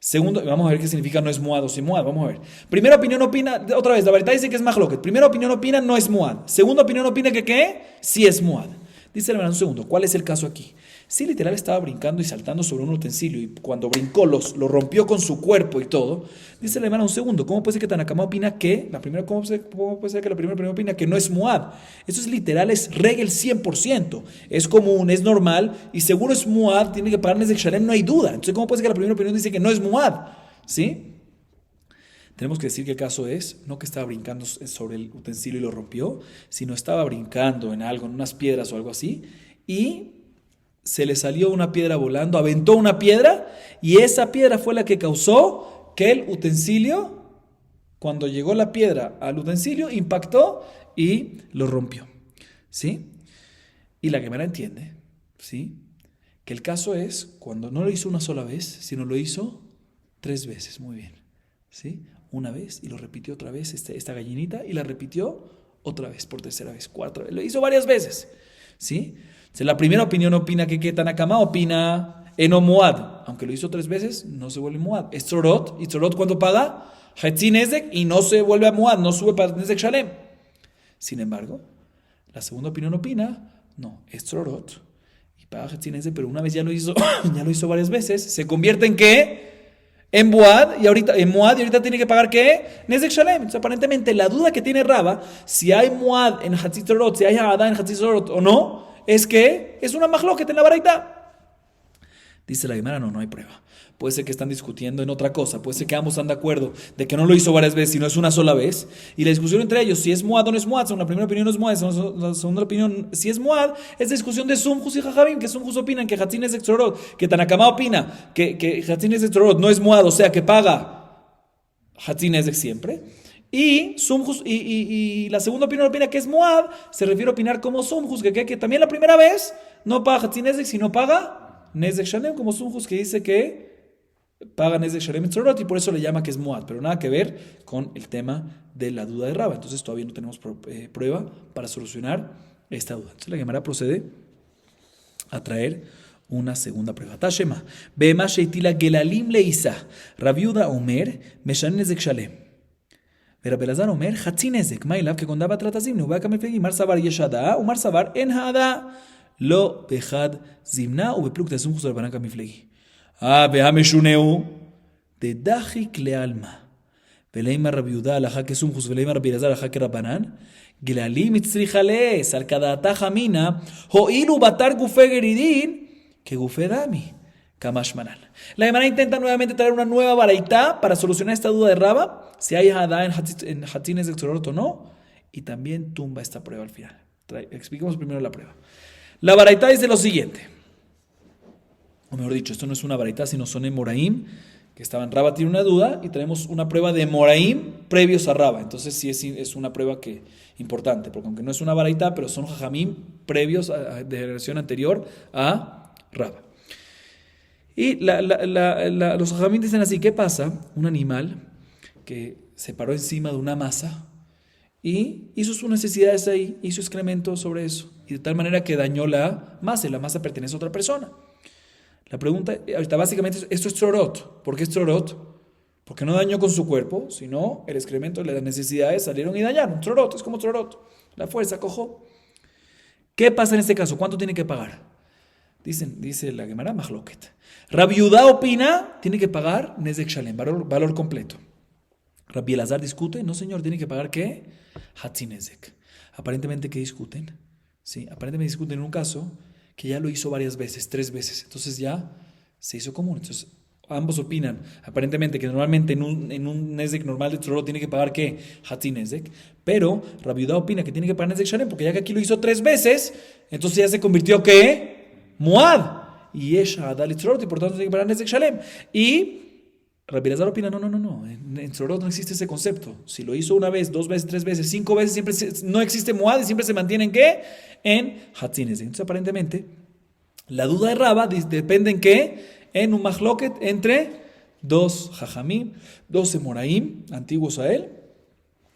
Segundo, vamos a ver qué significa no es muad o si muad, vamos a ver. Primera opinión opina, otra vez, la verdad dice que es mahloket. Primera opinión opina, no es muad. Segunda opinión opina que ¿qué? Sí es muad. Dice el hermano un segundo, ¿cuál es el caso aquí? Sí, literal estaba brincando y saltando sobre un utensilio y cuando brincó lo rompió con su cuerpo y todo. Dice el hermano un segundo, ¿cómo puede ser que Tanakama opina que, cómo puede ser que la primera opinión opina que no es muad? Eso es literal, es regel 100%. Es común, es normal y seguro es muad, tiene que pagar Nezek Shalem, no hay duda. Entonces, ¿cómo puede ser que la primera opinión dice que no es muad? ¿Sí? Tenemos que decir que el caso es, no que estaba brincando sobre el utensilio y lo rompió, sino estaba brincando en algo, en unas piedras o algo así, y se le salió una piedra volando, aventó una piedra, y esa piedra fue la que causó que el utensilio, cuando llegó la piedra al utensilio, impactó y lo rompió. ¿Sí? Y la Gemara entiende, ¿sí?, que el caso es cuando no lo hizo una sola vez, sino lo hizo 3 veces. Muy bien. ¿Sí? Una vez y lo repitió otra vez esta gallinita y la repitió otra vez, por tercera vez, 4 veces. Lo hizo varias veces. ¿Sí? Entonces, la primera opinión opina que Tanakama opina eno muad. Aunque lo hizo 3 veces, no se vuelve muad. Es Tzorot. ¿Y Tzorot cuánto paga? Hetzin Nezek y no se vuelve a muad, no sube para Nezek Shalem. Sin embargo, la segunda opinión opina, no, es Tzorot y paga Hetzin Nezek, pero una vez ya lo hizo, ya lo hizo varias veces, se convierte en ¿qué? En Muad, y ahorita tiene que pagar ¿qué? Nezek Shalem. Entonces, aparentemente, la duda que tiene Raba, si hay Muad en Hatzit Tzorot, si hay Hadá en Hatzit Tzorot o no, es que es una mahloket en la baraita. Dice la Gemara, no hay prueba. Puede ser que están discutiendo en otra cosa, puede ser que ambos están de acuerdo de que no lo hizo varias veces, sino es una sola vez, y la discusión entre ellos, si es Muad o no es Muad, según la primera opinión no es Muad, según la segunda opinión, si es Muad, es discusión de Sumjus y Jajabim, que Sumjus opinan que Hatzin Nezek Tzorot, que Tanakama opina que Hatzin Nezek Tzorot no es Muad, o sea que paga Hatzin Nezek siempre, y Sumjus y la segunda opinión opina que es Muad, se refiere a opinar como Sumjus, que también la primera vez no paga Hatzin Nezek, sino paga Nezek Shalem, como Sumjus que dice que paga Nezek Shalem y Tzorot, y por eso le llama que es Muad, pero nada que ver con el tema de la duda de Raba. Entonces todavía no tenemos prueba para solucionar esta duda. Entonces la Gemara procede a traer una segunda prueba. Tashema, Bema Sheitila Gelalim Leisa, Rabiuda Omer, Meshan Nezek Shalem. Verab Elazar Omer, Hatzin Nezek, Mailav, que condaba Tratazim, Neubaka Mefegi, Mar Savar Yeshada, Umar Savar En Hada, Lo Behad Zimna, Ubepluk de Sumjus Albanaka Miflegi. Behame de Dajik le alma. Veleima Rabiuda, Alaja que Sumjus, Veleima Rabirazar, Alaja que Rabanan, Gilalim Itzrihale, Sarkadata Jamina, Hoilu Batar Gufe Geridin, que Gufe Dami, Kamash Manan. La Gemara intenta nuevamente traer una nueva baraita para solucionar esta duda de Raba, si hay Hadá en Hatzin Nezek Tzorot o no, y también tumba esta prueba al final. Expliquemos primero la prueba. La baraita dice lo siguiente. O mejor dicho, esto no es una baraita, sino son Emoraim, que estaban. Raba tiene una duda y traemos una prueba de Emoraim previos a Raba. Entonces sí es una prueba importante, porque aunque no es una baraita, pero son Jajamim previos de generación anterior a Raba. Y los Jajamim dicen así, ¿qué pasa? Un animal que se paró encima de una masa y hizo sus necesidades ahí, hizo excremento sobre eso. y de tal manera que dañó la masa y la masa pertenece a otra persona. La pregunta, ahorita básicamente, esto es tzorot. ¿Por qué es tzorot? Porque no dañó con su cuerpo, sino el excremento de las necesidades salieron y dañaron. Tzorot, es como tzorot. La fuerza, cojo. ¿Qué pasa en este caso? ¿Cuánto tiene que pagar? Dice la Gemara, Mahloket. Rabbi Yudá opina, tiene que pagar Nezek Shalem, valor completo. Rabbi Elazar discute, no señor, tiene que pagar ¿qué? Hatzi Nezek. Aparentemente, ¿qué discuten? Sí, aparentemente discuten en un caso que ya lo hizo varias veces, 3 veces. Entonces ya se hizo común. Entonces ambos opinan, aparentemente, que normalmente en un Nezek normal de Tzorot tiene que pagar ¿qué? Hatzi Nezek. Pero Rabbi Yudá opina que tiene que pagar Nezek Shalem, porque ya que aquí lo hizo 3 veces, entonces ya se convirtió ¿qué? Muad. Y Esha Adal Tzorot, y por tanto tiene que pagar Nezek Shalem. Y Rabbi Elazar opina, no. En Tzorot no existe ese concepto. Si lo hizo 1 vez, 2 veces, 3 veces, 5 veces, siempre no existe Muad y siempre se mantiene ¿en qué? En Hatzi Nezek. Entonces aparentemente, la duda de Rabba depende en qué? En un Mahloket entre 2 Jajamim, 2 Emoraim, antiguos a él,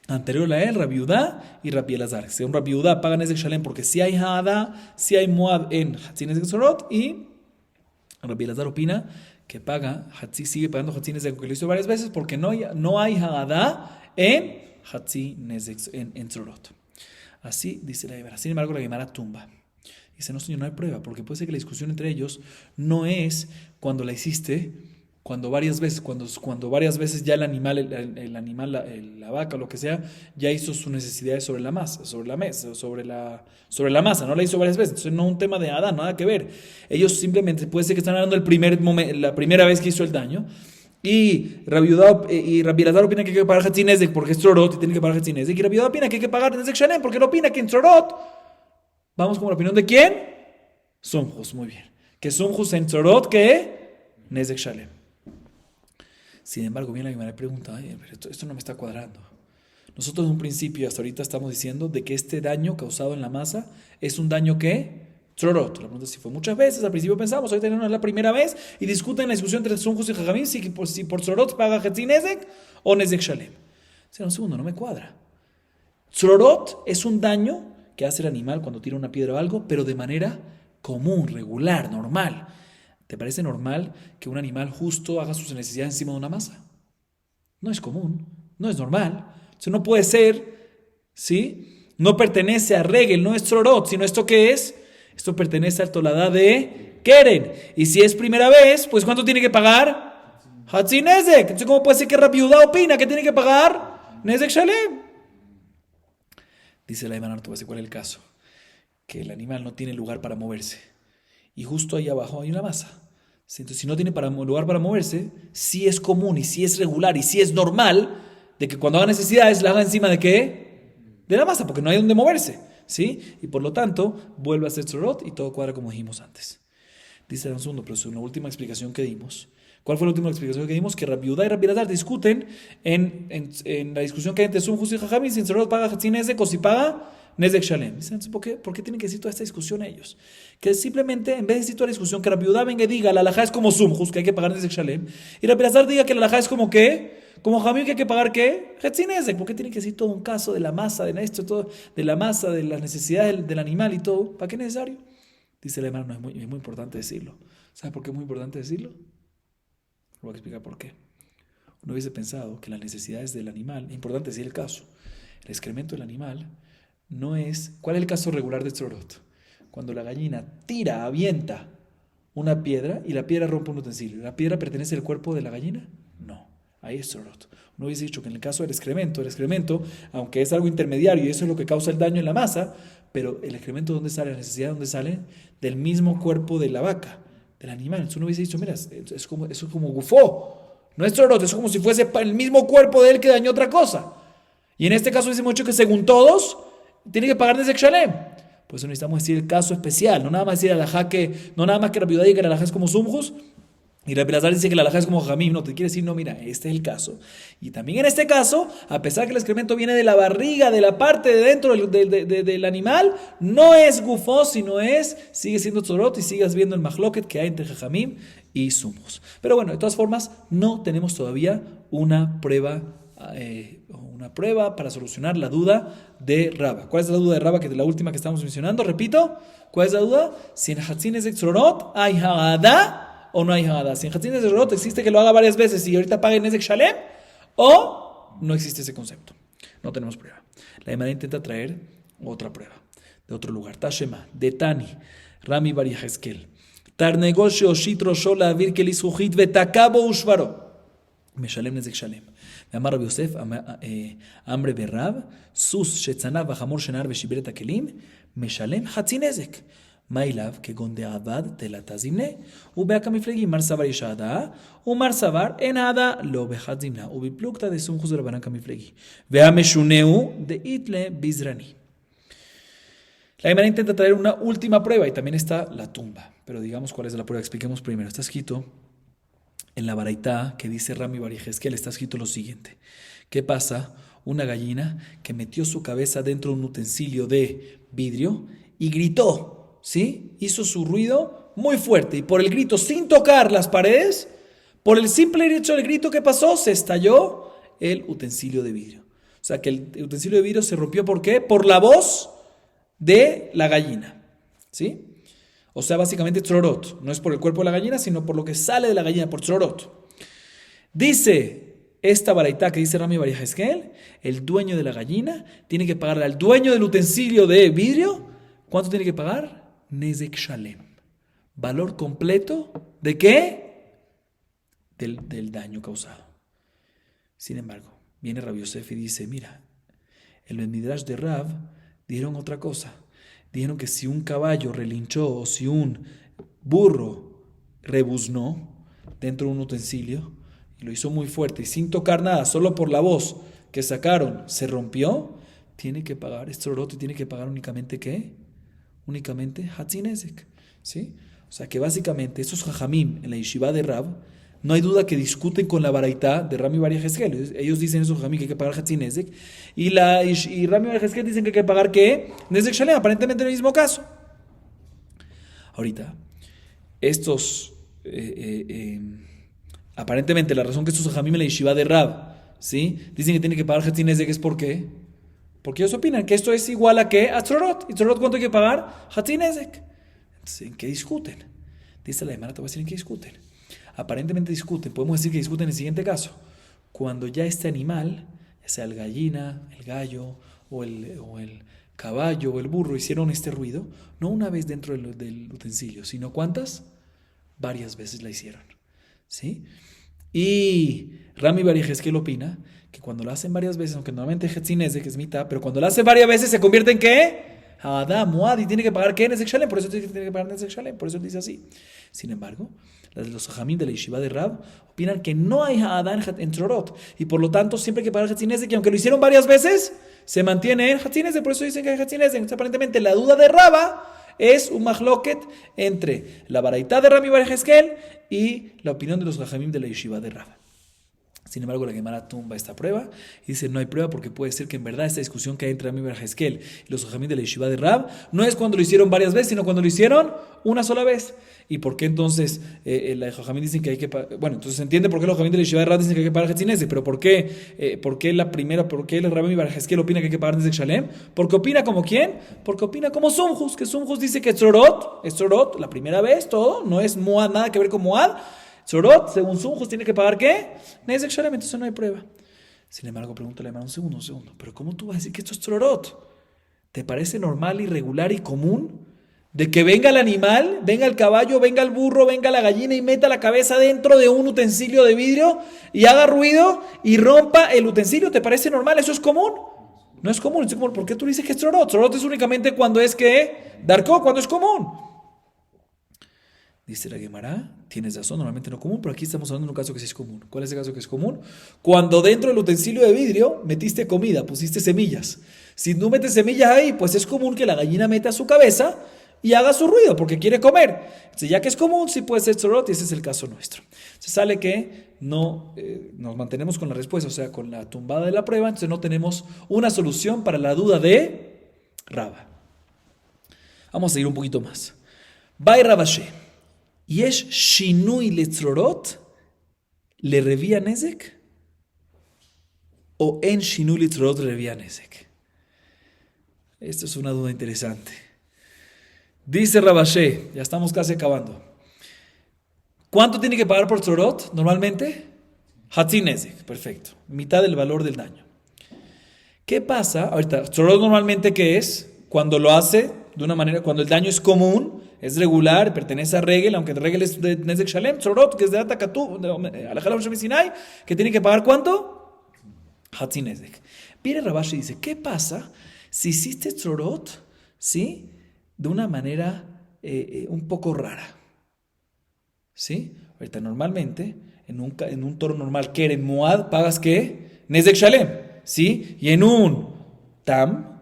anterior a él, Rabbi Yudá y Rabbi Elazar. Según Rabbi Yudá, pagan Nezek Shalem porque si hay Ha'ada, si hay Muad en Hatzi Nezek Tzorot, y Rabbi Elazar opina que sigue pagando Hatzi Nezek, que lo hizo varias veces, porque no hay Ha'ada en Hatzi Nezek en Tzorot. Así dice la Gemara. Sin embargo, la Gemara tumba. Dice, no señor, no hay prueba, porque puede ser que la discusión entre ellos no es cuando la hiciste, cuando varias veces ya el animal, la vaca o lo que sea, ya hizo sus necesidades sobre la masa, sobre la masa, no la hizo varias veces. Entonces no es un tema de Adán, nada que ver. Ellos simplemente puede ser que están hablando la primera vez que hizo el daño. Y Rabbi Elazar opina que hay que pagar Hatzi Nezek porque es Tzorot y tiene que pagar Hatzi Nezek. Y Rabbi Yudá opina que hay que pagar Nezek Shalem porque él opina que en Tzorot, vamos con la opinión de quién? Sumjus, muy bien. Que Sumjus en Tzorot, ¿qué? Nezek Shalem. Sin embargo, viene la Gemara y pregunta, pero esto no me está cuadrando. Nosotros en un principio, hasta ahorita estamos diciendo de que este daño causado en la masa es un daño ¿qué? Tzorot. La pregunta es si fue muchas veces, al principio pensamos, ahorita no es la primera vez, y discuten la discusión entre Sumjus y Jajamim si por Tzorot paga Hatzi Nezek o Nezek Shalem. O sea, un segundo, no me cuadra. Tzorot es un daño que hace el animal cuando tira una piedra o algo, pero de manera común, regular, normal. ¿Te parece normal que un animal justo haga sus necesidades encima de una masa? No es común, no es normal. Eso no puede ser, ¿sí? No pertenece a Regel, no es Tzorot, sino ¿esto qué es? Esto pertenece al Toladá de Keren. Y si es primera vez, pues ¿cuánto tiene que pagar? Hatzi Nezek. Entonces, ¿cómo puede ser que Rabbi Yudá opina que tiene que pagar Nezek Shalem? Dice la Gemara, no te voy a decir cuál es el caso. Que el animal no tiene lugar para moverse. Y justo ahí abajo hay una masa. Entonces, si no tiene lugar para moverse, sí es común y sí es regular y sí es normal de que cuando haga necesidades la haga encima de ¿qué? De la masa, porque no hay donde moverse, ¿sí? Y por lo tanto, vuelve a ser Tzorot y todo cuadra como dijimos antes. Dice un segundo, pero en la última explicación que dimos. ¿Cuál fue la última explicación que dimos? Que Rabbi Yudá y Rabbi Elazar discuten en la discusión que hay entre Sumjus y Jajamim si Tzorot paga Hatzi Nezek o si paga Nezek Shalem. Dicen, ¿por qué tienen que decir toda esta discusión ellos? Que simplemente, en vez de decir toda la discusión, que Rabbi Yudá venga y diga, la halajá es como Sumjus, que hay que pagar Nezek Shalem, y Rabbi Elazar diga que la halajá es como ¿qué? Como Jajamim, que hay que pagar ¿qué? Hatzi Nezek. ¿Por qué tienen que decir todo un caso de la masa, de esto, todo, de la masa, de las necesidades del animal y todo? ¿Para qué es necesario? Dice la hermana, no, es muy importante decirlo. ¿Sabes por qué es muy importante decirlo? Voy a explicar por qué. Uno hubiese pensado que las necesidades del animal, es importante decir el caso, el excremento del animal no es... ¿Cuál es el caso regular de Tzorot? Cuando la gallina avienta una piedra y la piedra rompe un utensilio. ¿La piedra pertenece al cuerpo de la gallina? No, ahí es Tzorot. Uno hubiese dicho que en el caso del excremento, aunque es algo intermediario y eso es lo que causa el daño en la masa, pero el excremento ¿dónde sale? La necesidad ¿dónde sale? Del mismo cuerpo de la vaca, del animal. Entonces uno hubiese dicho, mira, eso es como gufó. No es Tzorot, es como si fuese el mismo cuerpo de él que dañó otra cosa. Y en este caso hubiésemos dicho que según todos, tiene que pagar Nezek Shalem. Por eso necesitamos decir el caso especial, no nada más decir no nada más que Rabbi Yudá diga que la halajá es como Sumjus, y Rabbi Elazar dice que la halajá es como Jajamim. No, te quiere decir, no, mira, este es el caso. Y también en este caso, a pesar que el excremento viene de la barriga, de la parte de dentro del animal, no es gufó, sino sigue siendo Tzorot y sigues viendo el Mahloket que hay entre Jajamim y Sumjus. Pero bueno, de todas formas, no tenemos todavía una prueba una prueba para solucionar la duda de Raba. ¿Cuál es la duda de Raba? Que es la última que estamos mencionando. Repito, ¿cuál es la duda? Si en Hatzin Nezek Tzorot hay Haggadah o no hay Haggadah. Si en Hatzin Nezek Tzorot existe que lo haga varias veces y ahorita pague Nezek Shalem, o no existe ese concepto. No tenemos prueba. La Gemara intenta traer otra prueba de otro lugar. Tashema, de Tani, Rami Bar Yehezkel. Tarnegol sheoshit rosho la'avir keli zchuchit vetakabo ushvaro. משלם נזק שלם. ואמר רבי יוסף, אמרי ברב, סוס שצנב וחמור שנהר ושיבר את הכלים, משלם חצי נזק. מה אליו? כגון דעבד תלתה זמנה, ובהק המפלגי מר סבר יש העדה, ומר סבר אין העדה לא בחד זמנה, ובפלוגתא דסומכוס דרבנן כמפלגי. והמשונה הוא דאיתלה ביזרני. La Gemara intenta traer una última prueba y también está la tumba. Pero digamos cuál es la prueba, expliquemos primero. Está escrito en la baraitá que dice Rami Bar Yehezkel, está escrito lo siguiente. ¿Qué pasa? Una gallina que metió su cabeza dentro de un utensilio de vidrio y gritó, ¿sí? Hizo su ruido muy fuerte y por el grito, sin tocar las paredes, por el simple hecho del grito que pasó, se estalló el utensilio de vidrio. O sea que el utensilio de vidrio se rompió, ¿por qué? Por la voz de la gallina, ¿sí? O sea, básicamente tzorot. No es por el cuerpo de la gallina, sino por lo que sale de la gallina, por tzorot. Dice esta baraitá que dice Rami Bar Yehezkel, el dueño de la gallina tiene que pagarle al dueño del utensilio de vidrio. ¿Cuánto tiene que pagar? Nezek Shalem. Valor completo ¿de qué? Del daño causado. Sin embargo, viene Rabbi Yosef y dice, mira, en el Midrash de Rav dijeron otra cosa. Dijeron que si un caballo relinchó o si un burro rebuznó dentro de un utensilio y lo hizo muy fuerte y sin tocar nada, solo por la voz que sacaron se rompió, tiene que pagar estrorot y tiene que pagar únicamente ¿qué? Únicamente Hatzin Nezek, ¿sí? O sea que básicamente esos jajamim en la yeshiva de Rab, no hay duda que discuten con la baraitá de Rami Bar Yehezkel. Ellos dicen esos jajamim que hay que pagar Hatzin Nezek y Rami Bar Yehezkel dicen que hay que pagar ¿qué? Nezek Shalem, aparentemente en el mismo caso. Ahorita, estos aparentemente la razón que estos jajamim en la yeshiva de Rab, ¿sí? Dicen que tienen que pagar Hatzin Nezek es ¿por qué? Porque ellos opinan que esto es igual a ¿qué? A tzorot. ¿Y tzorot cuánto hay que pagar? Hatzin Nezek. Entonces, ¿en qué discuten? Dice la Gemara, te voy a decir en qué discuten. Aparentemente discuten, podemos decir que discuten en el siguiente caso. Cuando ya este animal, ya sea el gallina, el gallo, o el caballo, o el burro, hicieron este ruido, no una vez dentro del utensilio, sino ¿cuántas? Varias veces la hicieron, ¿sí? Y Rami Bar Yehezkel opina que cuando lo hacen varias veces, aunque normalmente es Hatzin Nezek, que es mitad, pero cuando lo hacen varias veces se convierte en ¿qué? Haggadah, Muad, y tiene que pagar ¿qué? Nezek Shalem, por eso tiene que pagar Nezek Shalem, por eso dice así. Sin embargo, los jajamim de la yeshiva de Rab opinan que no hay Haggadah en tzorot, y por lo tanto siempre hay que pagar Hatzin Nezek, que aunque lo hicieron varias veces, se mantiene en Hatzin Nezek, por eso dicen que hay Hatzin Nezek. Entonces, aparentemente la duda de Raba es un mahloket entre la baraitá de Rami Bar Yehezkel y la opinión de los jajamim de la yeshiva de Rab. Sin embargo, la Gemara tumba esta prueba y dice no hay prueba porque puede ser que en verdad esta discusión que hay entre Rami Bar Yehezkel y los jajamim de la yeshiva de Rab no es cuando lo hicieron varias veces, sino cuando lo hicieron una sola vez. ¿Y por qué entonces los jajamim dicen que hay que pagar? Bueno, entonces se entiende por qué los jajamim de la yeshiva de Rab dicen que hay que pagar Hatzin Nezek, pero ¿por qué el Rami Bar Yehezkel opina que hay que pagar Nezek Shalem? Porque opina como ¿quién? Porque opina como Sumjus, que Sumjus dice que tzorot, la primera vez, todo, no es Muad, nada que ver con Muad. Tzorot, según Sumjus, tiene que pagar ¿qué? Nezek Shalem, entonces no hay prueba. Sin embargo, pregúntale a un segundo, pero ¿cómo tú vas a decir que esto es Tzorot? ¿Te parece normal y regular y común de que venga el animal, venga el caballo, venga el burro, venga la gallina y meta la cabeza dentro de un utensilio de vidrio y haga ruido y rompa el utensilio? ¿Te parece normal? ¿Eso es común? No es común. ¿Por qué tú dices que es Tzorot? Tzorot es únicamente cuando es que Darko, cuando es común. Dice la Gemara, tienes razón, normalmente no común, pero aquí estamos hablando de un caso que sí es común. ¿Cuál es el caso que es común? Cuando dentro del utensilio de vidrio metiste comida, pusiste semillas. Si no metes semillas ahí, pues es común que la gallina meta su cabeza y haga su ruido porque quiere comer. Entonces, ya que es común, sí puede ser tzorot y ese es el caso nuestro. Se sale que no nos mantenemos con la respuesta, o sea, con la tumbada de la prueba, entonces no tenemos una solución para la duda de Raba. Vamos a seguir un poquito más. Bai Rabashe. ¿Yesh shinui letzorot le revía nezek? o en Shinui Litzorot Revia Nezek. Esta es una duda interesante. Dice Rabashé, ya estamos casi acabando. ¿Cuánto tiene que pagar por Tzorot normalmente? Hatzi Nezek, perfecto. Mitad del valor del daño. ¿Qué pasa? Ahorita, Tzorot normalmente, ¿qué es? Cuando lo hace de una manera, cuando el daño es común, es regular, pertenece a regel, aunque el regel es de Nezek Shalem, Tzorot, que es de Atakatú, Alajalam Shevisinai, que tiene que pagar ¿cuánto? Hatzi Nezek. Viene Rabashi y dice, ¿qué pasa si hiciste Tzorot, ¿sí? De una manera un poco rara? ¿Sí? Ahorita normalmente, en un toro normal, Keren Muad, pagas ¿qué? Nezek Shalem, ¿sí? Y en un Tam,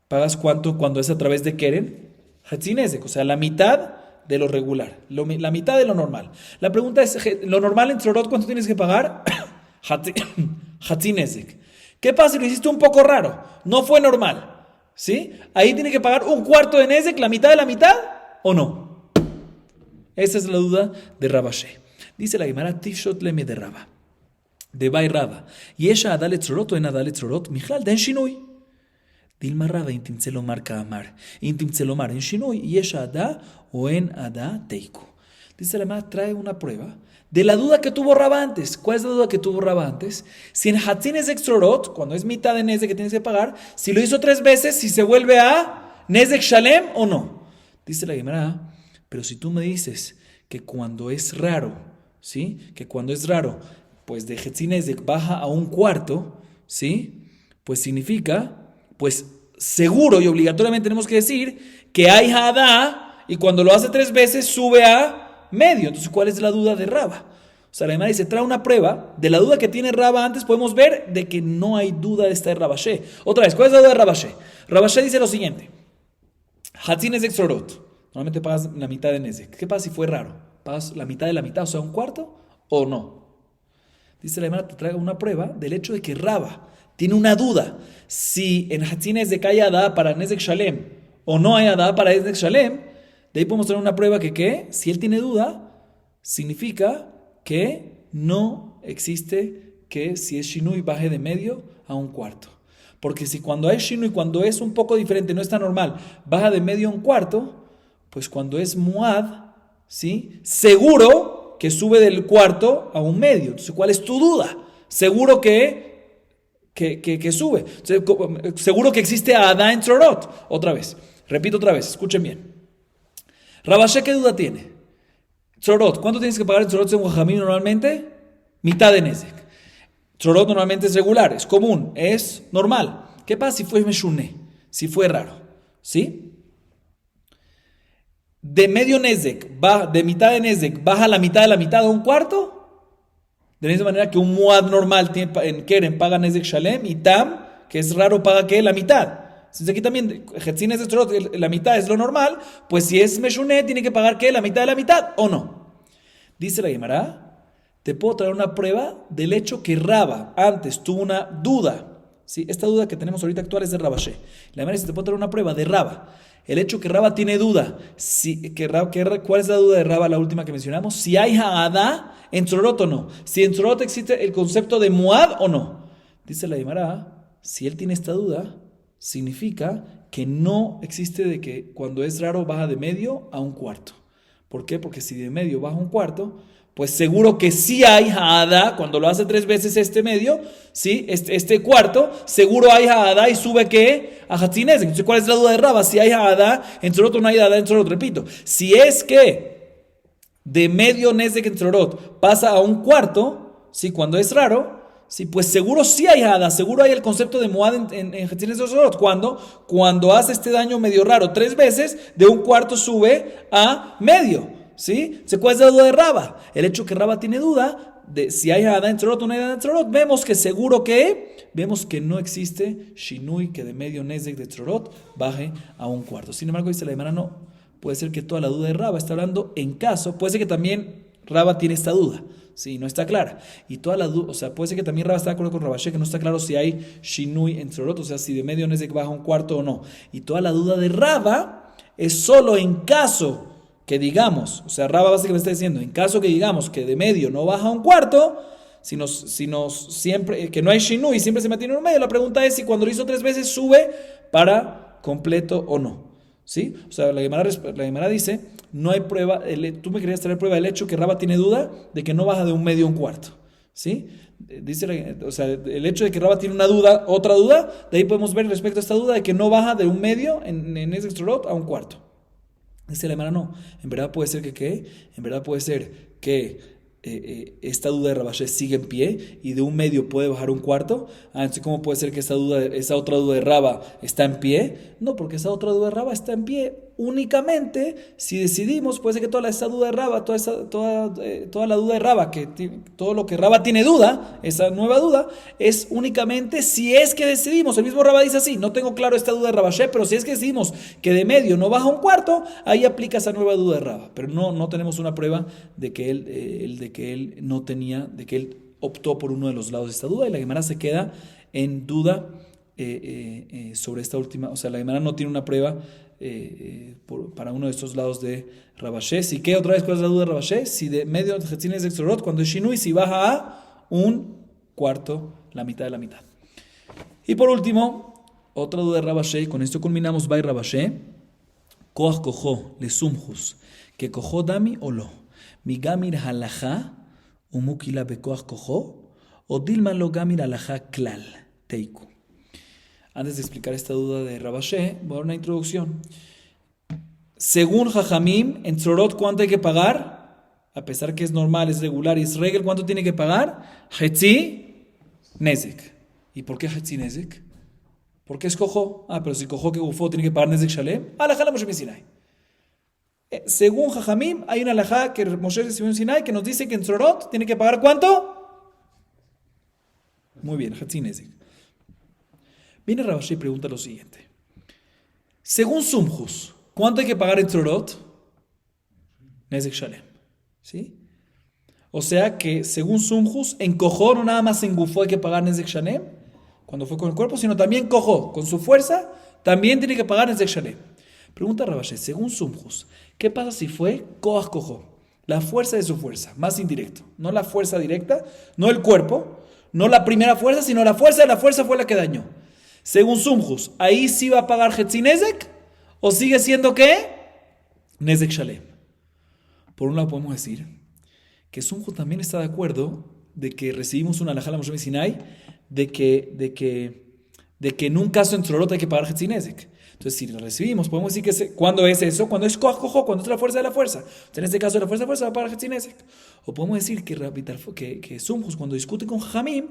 pagas ¿cuánto cuando es a través de Keren? Hatzi Nezek, o sea, la mitad de lo regular, la mitad de lo normal. La pregunta es, ¿lo normal en Tzorot cuánto tienes que pagar? Hatzi Nezek. ¿Qué pasa si lo hiciste un poco raro? No fue normal, ¿sí? Ahí tiene que pagar un cuarto de Nezek, la mitad de la mitad, ¿o no? Esa es la duda de Rabashé. Dice la Gemara, Tishot leme de Raba. De Bai Raba. Yesha adale tzorot o en adale tzorot, Mijal den shinui. Dilma Raba intimtzelomar kaamar. Intimtzelomar en shinui, Yesha ada o en ada teiku. Dice la Gemara, trae una prueba de la duda que tuvo Raba antes. ¿Cuál es la duda que tuvo Raba antes? Si en Hatzin Nezek Tzorot, cuando es mitad de Nezek que tienes que pagar, si lo hizo 3 veces, si se vuelve a Nezek Shalem o no. Dice la Gemara, pero si tú me dices que cuando es raro, ¿sí? Que cuando es raro, pues de Hatzin Nezek baja a un cuarto, ¿sí? Pues significa, pues seguro y obligatoriamente tenemos que decir que hay Hadá y cuando lo hace 3 veces sube a medio. Entonces, ¿cuál es la duda de Raba? O sea, la Gemara dice, trae una prueba de la duda que tiene Raba antes, podemos ver de que no hay duda de esta de Rabashé. Otra vez, ¿cuál es la duda de Rabashé? Rabashé dice lo siguiente, Hatzin Nezek Tzorot. Normalmente pagas la mitad de Nezek. ¿Qué pasa si fue raro? ¿Pagas la mitad de la mitad, o sea, un cuarto o no? Dice la Gemara, te traigo una prueba del hecho de que Raba tiene una duda. Si en Hatzin Nezek hay Adá para Nezek Shalem o no hay Adá para Nezek Shalem, de ahí podemos tener una prueba que ¿qué? Si él tiene duda, significa que no existe que si es Shinui baje de medio a un cuarto. Porque si cuando hay Shinui, cuando es un poco diferente, no está normal, baja de medio a un cuarto, pues cuando es Muad, ¿sí? Seguro que sube del cuarto a un medio. Entonces, ¿cuál es tu duda? Seguro que sube. Entonces, seguro que existe Adá en Tzorot. Otra vez, repito otra vez, escuchen bien. Rabashé, ¿qué duda tiene? Tzorot, ¿cuánto tienes que pagar en Tzorot según Jajamim normalmente? Mitad de Nezek. Tzorot normalmente es regular, es común, es normal. ¿Qué pasa si fue Meshuné? Si fue raro, ¿sí? De medio Nezek, de mitad de Nezek, baja la mitad de la mitad a un cuarto. De la misma manera que un Muad normal en Keren paga Nezek Shalem y Tam, que es raro, paga ¿qué? La mitad. Entonces aquí también, Hatzin Nezek Tzorot, la mitad es lo normal, pues si es Meshuné, tiene que pagar ¿qué? La mitad de la mitad, ¿o no? Dice la Gemara, te puedo traer una prueba del hecho que Raba antes tuvo una duda, ¿sí? Esta duda que tenemos ahorita actual es de Rabashé. La Gemara dice, te puedo traer una prueba de Raba. El hecho que Raba tiene duda, ¿cuál es la duda de Raba, la última que mencionamos? Si hay Ha'adá en Tzorot o no. Si en Tzorot existe el concepto de Muad o no. Dice la Gemara, si él tiene esta duda, significa que no existe de que cuando es raro baja de medio a un cuarto. ¿Por qué? Porque si de medio baja un cuarto, pues seguro que sí hay Ha'adá, cuando lo hace 3 veces este medio, ¿sí? Este cuarto, seguro hay Ha'adá y sube ¿qué? A Hatzin Nezek. Entonces, ¿cuál es la duda de Raba? Si hay Ha'adá en Tzorot o no hay Ha'adá en Tzorot, repito. Si es que de medio Nezek en Tzorot pasa a un cuarto, ¿sí? Cuando es raro, sí, pues seguro sí hay Ha'adá, seguro hay el concepto de Muad en Hatzin Nezek Tzorot. Cuando hace este daño medio raro 3 veces, de un cuarto sube a medio. ¿Sí? ¿Cuál es la duda de Raba? El hecho que Raba tiene duda de si hay Hadá en Tzorot o no hay Hadá en Tzorot, vemos que no existe Shinui que de medio Nezek de Tzorot baje a un cuarto. Sin embargo, dice la Gemara, no, puede ser que toda la duda de Raba está hablando en caso, puede ser que también Raba tiene esta duda, sí, no está clara. Y toda la duda, o sea, puede ser que también Raba está de acuerdo con Rabashé, que no está claro si hay Shinui en Tzorot, o sea, si de medio Nezek baja a un cuarto o no. Y toda la duda de Raba es solo en caso que digamos, o sea, Raba básicamente está diciendo, en caso que digamos que de medio no baja a un cuarto, siempre, que no hay shinu y siempre se mantiene en un medio. La pregunta es si cuando lo hizo 3 veces sube para completo o no. ¿Sí? O sea, la Gemara dice, no hay prueba, tú me querías traer prueba del hecho que Raba tiene duda de que no baja de un medio a un cuarto. ¿Sí? Dice, o sea, el hecho de que Raba tiene una duda, otra duda, de ahí podemos ver respecto a esta duda de que no baja de un medio en ese extrorot a un cuarto. Dice la Gemara, no, en verdad puede ser que ¿qué? En verdad puede ser que esta duda de Rabashé sigue en pie y de un medio puede bajar un cuarto. Entonces, ¿cómo puede ser que esa otra duda de Raba está en pie? No, porque esa otra duda de Raba está en pie únicamente si decidimos, puede ser que toda esa duda de Raba, toda la duda de Raba, todo lo que Raba tiene duda, esa nueva duda, es únicamente si es que decidimos. El mismo Raba dice así, no tengo claro esta duda de Rabashé, pero si es que decidimos que de medio no baja un cuarto, ahí aplica esa nueva duda de Raba. Pero no tenemos una prueba de que él no tenía, de que él optó por uno de los lados de esta duda, y la Gemara se queda en duda sobre esta última. O sea, la Gemara no tiene una prueba para uno de estos lados de Rabashé. ¿Y qué otra vez cuál es la duda de Rabashé? Si de medio de Hetzin es extrorot, cuando es Shinui, si baja a un cuarto, la mitad de la mitad. Y por último, otra duda de Rabashé, y con esto culminamos Bay Rabashé. Koach kojo le sumjus, que kojo dami o lo, mi gamir halajá, umukila bekoach kojo, o dilma lo gamir halajá klal, teiku. Antes de explicar esta duda de Rabashé, voy a dar una introducción. Según Jajamim, en Tzorot, ¿cuánto hay que pagar? A pesar que es normal, es regular y es regel, ¿cuánto tiene que pagar? Hetzi Nezek. ¿Y por qué Hetzi Nezek? ¿Por qué es Kojo? Pero si Kojo que gufó tiene que pagar Nezek Shalem. Alajá la Moshe Ben Sinai. Según Jajamim, hay una alajá que Moshe recibió en Sinai que nos dice que en Tzorot tiene que pagar ¿cuánto? Muy bien, Hetzi Nezek. Viene Rabashé y pregunta lo siguiente. Según Sumjus, ¿cuánto hay que pagar en Tzorot? Nezek Shalem. ¿Sí? O sea que según Sumjus, en Kojo no nada más en Gufo hay que pagar Nezek Shalem, cuando fue con el cuerpo, sino también Kojo, con su fuerza, también tiene que pagar Nezek Shalem. Pregunta Rabashé, según Sumjus, ¿qué pasa si fue Koach Kojo? La fuerza de su fuerza, más indirecto. No la fuerza directa, no el cuerpo, no la primera fuerza, sino la fuerza de la fuerza fue la que dañó. Según Sumjus, ¿ahí sí va a pagar Hetzi Nezek? ¿O sigue siendo qué? Nezek Shalem. Por un lado podemos decir que Sumjus también está de acuerdo de que recibimos una alajá de Moshe Ben Sinai de que en un caso en Tzorot hay que pagar Hetzi Nezek. Entonces, si la recibimos, podemos decir que ¿cuándo es eso? Cuando es Koach Kojo, cuando es la fuerza de la fuerza. Entonces, en este caso, la fuerza de la fuerza va a pagar Hetzi Nezek. O podemos decir que Sumjus, cuando discute con Jajamim,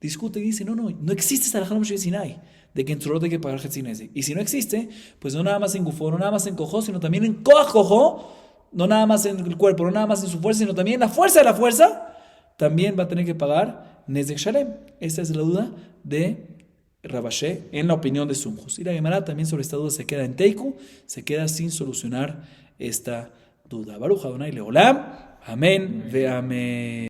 discute y dice, no existe esta alajá de Moshe Ben Sinai de que en Tzorot hay que pagar Hetzi Nezek. Y si no existe, pues no nada más en Gufo, no nada más en Kojo, sino también en Koach Kojo, no nada más en el cuerpo, no nada más en su fuerza, sino también en la fuerza de la fuerza, también va a tener que pagar Nezek Shalem. Esta es la duda de Rabashé en la opinión de Sumjus. Y la Gemara también sobre esta duda se queda en Teiku, se queda sin solucionar esta duda. Baruch Adonai Leolam. Amén ve amén.